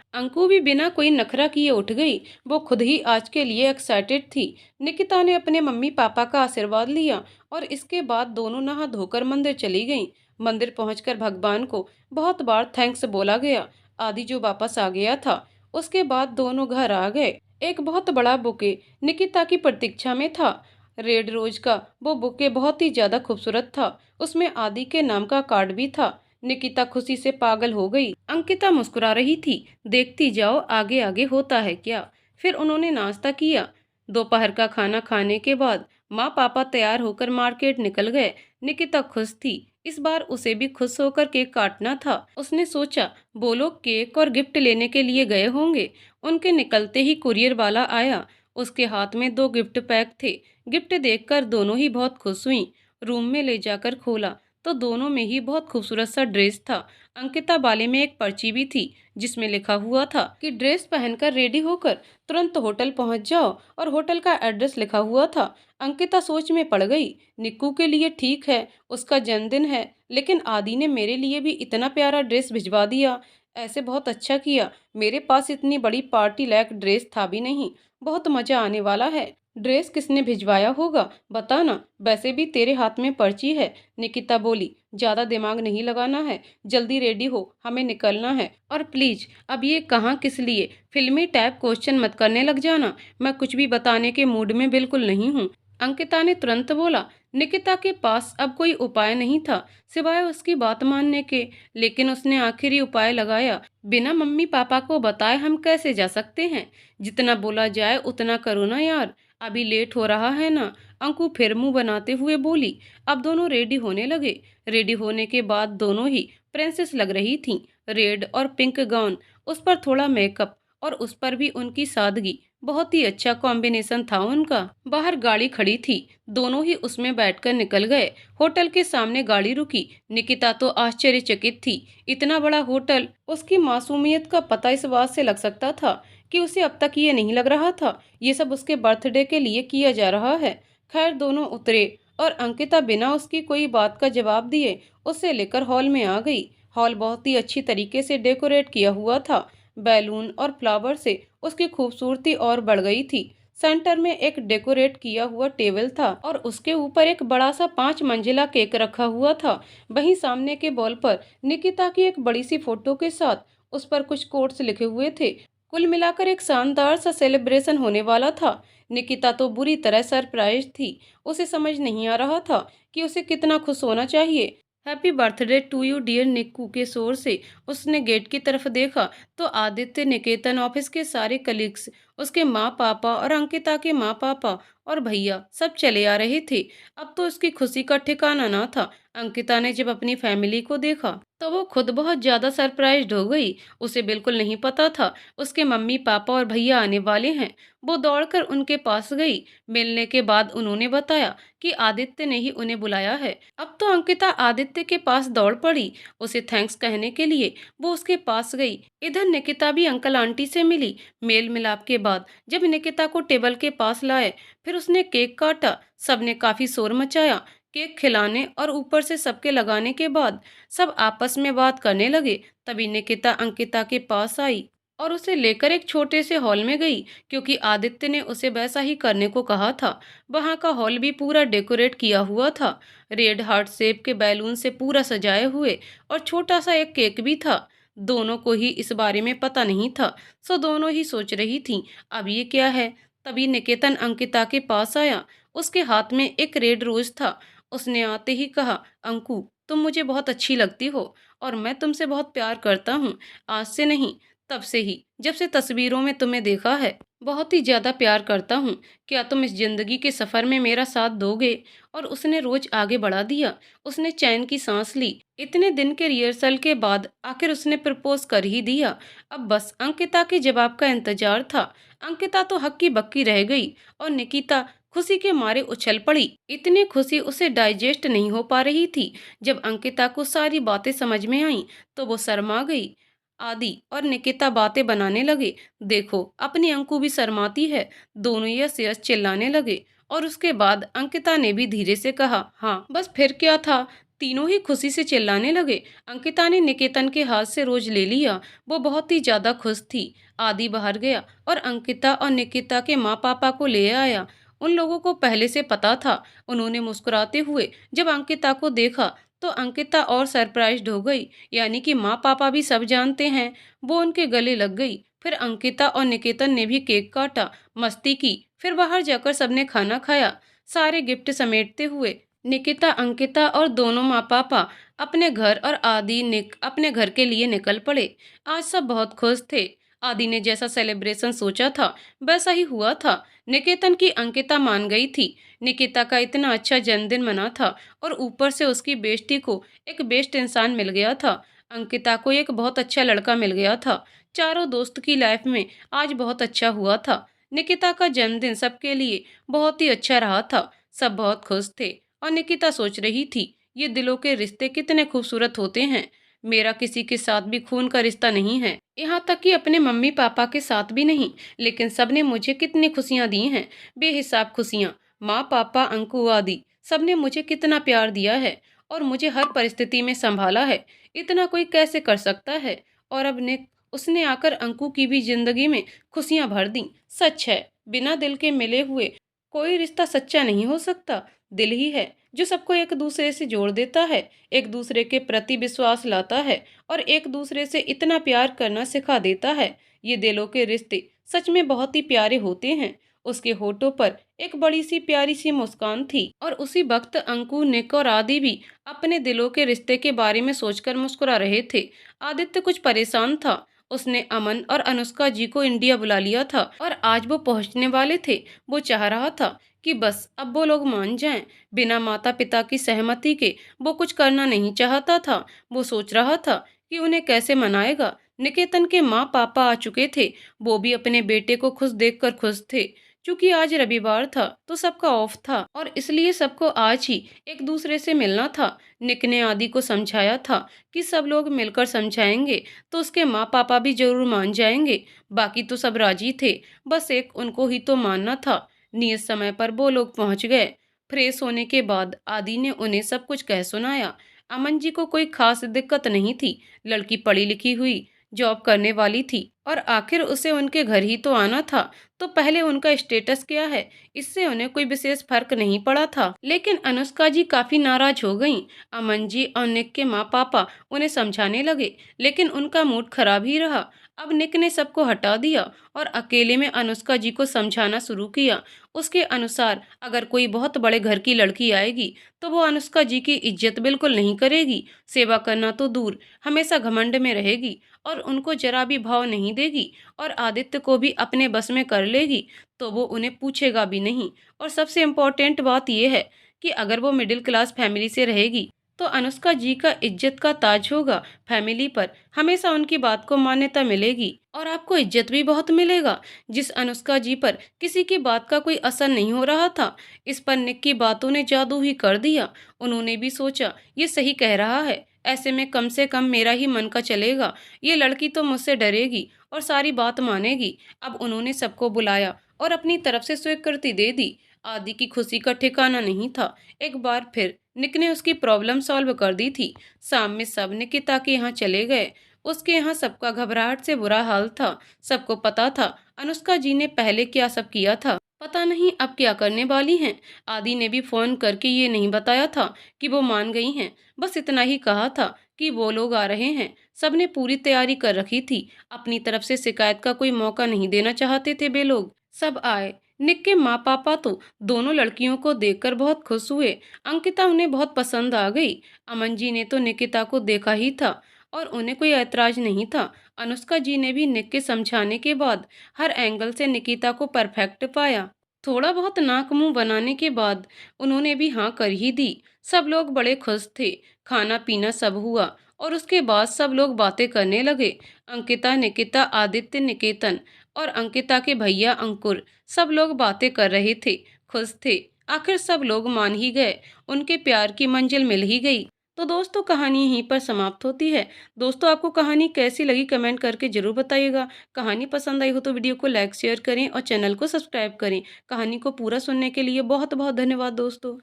अंकु भी बिना कोई नखरा किए उठ गई। वो खुद ही आज के लिए एक्साइटेड थी। निकिता ने अपने मम्मी पापा का आशीर्वाद लिया और इसके बाद दोनों नहा धोकर मंदिर चली गईं। मंदिर पहुंचकर भगवान को बहुत बार थैंक्स बोला गया। आदि जो वापस आ गया था, उसके बाद दोनों घर आ गए। एक बहुत बड़ा बुके निकिता की प्रतीक्षा में था। रेड रोज का वो बुके बहुत ही ज्यादा खूबसूरत था। उसमें आदि के नाम का कार्ड भी था। निकिता खुशी से पागल हो गई। अंकिता मुस्कुरा रही थी। देखती जाओ आगे आगे होता है क्या। फिर उन्होंने नाश्ता किया। दोपहर का खाना खाने के बाद माँ पापा तैयार होकर मार्केट निकल गए। निकिता खुश थी। इस बार उसे भी खुश होकर केक काटना था। उसने सोचा वो लोग केक और गिफ्ट लेने के लिए गए होंगे। उनके निकलते ही कुरियर वाला आया। उसके हाथ में 2 गिफ्ट पैक थे। गिफ्ट देखकर दोनों ही बहुत खुश हुई। रूम में ले जाकर खोला तो दोनों में ही बहुत खूबसूरत सा ड्रेस था। अंकिता बाले में एक पर्ची भी थी जिसमें लिखा हुआ था कि ड्रेस पहनकर रेडी होकर तुरंत होटल पहुंच जाओ, और होटल का एड्रेस लिखा हुआ था। अंकिता सोच में पड़ गई। निक्कू के लिए ठीक है, उसका जन्मदिन है, लेकिन आदि ने मेरे लिए भी इतना प्यारा ड्रेस भिजवा दिया। ऐसे बहुत अच्छा किया। मेरे पास इतनी बड़ी पार्टी लायक ड्रेस था भी नहीं। बहुत मजा आने वाला है। ड्रेस किसने भिजवाया होगा बता ना, वैसे भी तेरे हाथ में पर्ची है। निकिता बोली। ज्यादा दिमाग नहीं लगाना है, जल्दी रेडी हो, हमें निकलना है। और प्लीज अब ये कहाँ किस लिए फिल्मी टाइप क्वेश्चन मत करने लग जाना। मैं कुछ भी बताने के मूड में बिल्कुल नहीं हूँ, अंकिता ने तुरंत बोला। निकिता के पास अब कोई उपाय नहीं था सिवाय उसकी बात मानने के, लेकिन उसने आखिरी उपाय लगाया। बिना मम्मी पापा को बताए हम कैसे जा सकते हैं? जितना बोला जाए उतना करो ना यार, अभी लेट हो रहा है ना। अंकु फिर मुंह बनाते हुए बोली। अब दोनों रेडी होने लगे। रेडी होने के बाद दोनों ही प्रिंसेस लग रही थीं। रेड और पिंक गाउन, उस पर थोड़ा मेकअप और उस पर भी उनकी सादगी, बहुत ही अच्छा कॉम्बिनेशन था उनका। बाहर गाड़ी खड़ी थी, दोनों ही उसमें बैठकर निकल गए। होटल के सामने गाड़ी रुकी। निकिता तो आश्चर्यचकित थी। इतना बड़ा होटल, उसकी मासूमियत का पता इस बात से लग सकता था कि उसे अब तक ये नहीं लग रहा था ये सब उसके बर्थडे के लिए किया जा रहा है। खैर दोनों उतरे और अंकिता बिना उसकी कोई बात का जवाब दिए उसे लेकर हॉल में आ गई। हॉल बहुत ही अच्छी तरीके से डेकोरेट किया हुआ था। बैलून और फ्लावर से उसकी खूबसूरती और बढ़ गई थी। सेंटर में एक डेकोरेट किया हुआ टेबल था और उसके ऊपर एक बड़ा सा 5 मंजिला केक रखा हुआ था। वहीं सामने के वॉल पर निकिता की एक बड़ी सी फोटो के साथ उस पर कुछ कोट्स लिखे हुए थे। कुल मिलाकर एक शानदार सा सेलिब्रेशन होने वाला था। निकिता तो बुरी तरह सरप्राइज थी। उसे समझ नहीं आ रहा था कि उसे कितना खुश होना चाहिए। Happy birthday to you dear Nikku के शोर से उसने गेट की तरफ देखा तो आदित्य, निकेतन, ऑफिस के सारे कलीग्स, उसके माँ पापा और अंकिता के माँ पापा और भैया सब चले आ रहे थे। अब तो उसकी खुशी का ठिकाना ना था। अंकिता ने जब अपनी फैमिली को देखा तो वो खुद बहुत ज्यादा सरप्राइज्ड हो गई। उसे बिल्कुल नहीं पता था उसके मम्मी पापा और भैया आने वाले हैं। वो दौड़कर उनके पास गई। मिलने के बाद उन्होंने बताया कि आदित्य ने ही उन्हें बुलाया है। अब तो अंकिता आदित्य के पास दौड़ पड़ी उसे थैंक्स कहने के लिए। वो उसके पास गई। इधर निकिता भी अंकल आंटी से मिली। मेल मिलाप के बाद जब निकिता को टेबल के पास लाए फिर उसने केक काटा। सबने काफी शोर मचाया। केक खिलाने और ऊपर से सबके लगाने के बाद सब आपस में बात करने लगे। तभी निकिता अंकिता के पास आई और उसे लेकर एक छोटे से हॉल में गई क्योंकि आदित्य ने उसे वैसा ही करने को कहा था। वहां का हॉल भी पूरा डेकोरेट किया हुआ था। रेड हार्ट शेप के बैलून से पूरा सजाए हुए और छोटा सा एक केक भी था। दोनों को ही इस बारे में पता नहीं था, सो दोनों ही सोच रही थी अब ये क्या है। तभी निकेतन अंकिता के पास आया। उसके हाथ में एक रेड रोज था। उसने आते ही कहा, अंकु तुम मुझे बहुत अच्छी लगती हो और मैं तुमसे बहुत प्यार करता हूँ। आज से नहीं, तब से ही, जब से तस्वीरों में तुम्हें देखा है। बहुत ही ज्यादा प्यार करता हूँ। क्या तुम इस जिंदगी के सफर में मेरा साथ दोगे? और उसने रोज आगे बढ़ा दिया। उसने चैन की सांस ली। इतने दिन के रिहर्सल के बाद आखिर उसने प्रपोज कर ही दिया। अब बस अंकिता के जवाब का इंतजार था। अंकिता तो हक्की बक्की रह गई और निकिता खुशी के मारे उछल पड़ी। इतनी खुशी उसे डाइजेस्ट नहीं हो पा रही थी। जब अंकिता को सारी बातें समझ में आईं तो वो शर्मा गई। आदि और निकिता बातें बनाने लगे। देखो अपनी अंकु भी शर्माती है। दोनों यस यस चिल्लाने लगे और उसके बाद अंकिता ने भी धीरे से कहा, हाँ बस फिर क्या था। तीनों ही खुशी से चिल्लाने लगे। अंकिता ने निकेतन के हाथ से रोज ले लिया। वो बहुत ही ज्यादा खुश थी। आदि बाहर गया और अंकिता और निकिता के माँ पापा को ले आया। उन लोगों को पहले से पता था। उन्होंने मुस्कुराते हुए जब अंकिता को देखा तो अंकिता और सरप्राइज्ड हो गई। यानी कि माँ पापा भी सब जानते हैं। वो उनके गले लग गई। फिर अंकिता और निकेतन ने भी केक काटा, मस्ती की। फिर बाहर जाकर सबने खाना खाया। सारे गिफ्ट समेटते हुए निकिता, अंकिता और दोनों माँ पापा अपने घर और आदि निक अपने घर के लिए निकल पड़े। आज सब बहुत खुश थे। आदि ने जैसा सेलिब्रेशन सोचा था वैसा ही हुआ था। निकेतन की अंकिता मान गई थी। निकिता का इतना अच्छा जन्मदिन मना था और ऊपर से उसकी बेस्टी को एक बेस्ट इंसान मिल गया था। अंकिता को एक बहुत अच्छा लड़का मिल गया था। चारों दोस्त की लाइफ में आज बहुत अच्छा हुआ था। निकिता का जन्मदिन सबके लिए बहुत ही अच्छा रहा था। सब बहुत खुश थे और निकिता सोच रही थी ये दिलों के रिश्ते कितने खूबसूरत होते हैं। मेरा किसी के साथ भी खून का रिश्ता नहीं है, यहाँ तक कि अपने मम्मी पापा के साथ भी नहीं, लेकिन सबने मुझे कितनी खुशियाँ दी हैं, बेहिसाब खुशियाँ। माँ पापा अंकु आदि सबने मुझे कितना प्यार दिया है और मुझे हर परिस्थिति में संभाला है। इतना कोई कैसे कर सकता है। और अब ने उसने आकर अंकु की भी जिंदगी में खुशियां भर दी। सच है, बिना दिल के मिले हुए कोई रिश्ता सच्चा नहीं हो सकता। दिल ही है जो सबको एक दूसरे से जोड़ देता है, एक दूसरे के प्रति विश्वास लाता है और एक दूसरे से इतना प्यार करना सिखा देता है। ये दिलों के रिश्ते सच में बहुत ही प्यारे होते हैं। उसके होठों पर एक बड़ी सी प्यारी सी मुस्कान थी और उसी वक्त अंकु, निक और आदि भी अपने दिलों के रिश्ते के बारे में सोचकर मुस्कुरा रहे थे। आदित्य कुछ परेशान था। उसने अमन और अनुष्का जी को इंडिया बुला लिया था और आज वो पहुंचने वाले थे। वो चाह रहा था कि बस अब वो लोग मान जाएं। बिना माता पिता की सहमति के वो कुछ करना नहीं चाहता था। वो सोच रहा था कि उन्हें कैसे मनाएगा। निकेतन के माँ पापा आ चुके थे। वो भी अपने बेटे को खुश देखकर खुश थे। क्योंकि आज रविवार था तो सबका ऑफ था और इसलिए सबको आज ही एक दूसरे से मिलना था। निक ने आदि को समझाया था कि सब लोग मिलकर समझाएंगे तो उसके माँ पापा भी जरूर मान जाएंगे। बाकी तो सब राजी थे, बस एक उनको ही तो मानना था। नियत समय पर वो लोग पहुंच गए। फ्रेश होने के बाद आदि ने उन्हें सब कुछ कह सुनाया। अमन जी को कोई खास दिक्कत नहीं थी। लड़की पढ़ी लिखी हुई, जॉब करने वाली थी और आखिर उसे उनके घर ही तो आना था। तो पहले उनका स्टेटस क्या है, इससे उन्हें कोई विशेष फर्क नहीं पड़ा था। लेकिन अनुष्का जी काफी नाराज हो गईं। अमन जी और निक के माँ पापा उन्हें समझाने लगे, लेकिन उनका मूड खराब ही रहा। अब निक ने सबको हटा दिया और अकेले में अनुष्का जी को समझाना शुरू किया। उसके अनुसार अगर कोई बहुत बड़े घर की लड़की आएगी तो वो अनुष्का जी की इज्जत बिल्कुल नहीं करेगी। सेवा करना तो दूर, हमेशा घमंड में रहेगी और उनको जरा भी भाव नहीं देगी। और आदित्य को भी अपने बस में कर लेगी तो वो उन्हें पूछेगा भी नहीं। और सबसे इम्पोर्टेंट बात यह है कि अगर वो मिडिल क्लास फैमिली से रहेगी तो अनुष्का जी का इज्जत का ताज होगा। फैमिली पर हमेशा उनकी बात को मान्यता मिलेगी और आपको इज्जत भी बहुत मिलेगा। जिस अनुष्का जी पर किसी की बात का कोई असर नहीं हो रहा था, इस पर निक की बातों ने जादू ही कर दिया। उन्होंने भी सोचा ये सही कह रहा है, ऐसे में कम से कम मेरा ही मन का चलेगा। ये लड़की तो मुझसे डरेगी और सारी बात मानेगी। अब उन्होंने सबको बुलाया और अपनी तरफ से स्वीकृति दे दी। आदि की खुशी का ठिकाना नहीं था। एक बार फिर निक ने उसकी प्रॉब्लम सॉल्व कर दी थी। शाम में सब निकिता के यहाँ चले गए। उसके यहाँ सबका घबराहट से बुरा हाल था। सबको पता था अनुष्का जी ने पहले क्या सब किया था, पता नहीं अब क्या करने वाली हैं। आदि ने भी फोन करके ये नहीं बताया था कि वो मान गई हैं, बस इतना ही कहा था कि वो लोग आ रहे हैं। सबने पूरी तैयारी कर रखी थी। अपनी तरफ से शिकायत का कोई मौका नहीं देना चाहते थे वे लोग। सब आए। निक के माँ पापा तो दोनों लड़कियों को देखकर बहुत खुश हुए। अंकिता उन्हें बहुत पसंद आ गई। अमन जी ने तो निकिता को देखा ही था और उन्हें कोई ऐतराज नहीं था। अनुष्का जी ने भी निक के समझाने के बाद हर एंगल से निकिता को परफेक्ट पाया। थोड़ा बहुत नाक मुंह बनाने के बाद उन्होंने भी हाँ कर ही दी। सब लोग बड़े खुश थे। खाना पीना सब हुआ और उसके बाद सब लोग बातें करने लगे। अंकिता, निकिता, आदित्य, निकेतन और अंकिता के भैया अंकुर, सब लोग बातें कर रहे थे, खुश थे। आखिर सब लोग मान ही गए। उनके प्यार की मंजिल मिल ही गई। तो दोस्तों, कहानी यहीं पर समाप्त होती है। दोस्तों, आपको कहानी कैसी लगी कमेंट करके जरूर बताइएगा। कहानी पसंद आई हो तो वीडियो को लाइक शेयर करें और चैनल को सब्सक्राइब करें। कहानी को पूरा सुनने के लिए बहुत बहुत धन्यवाद दोस्तों।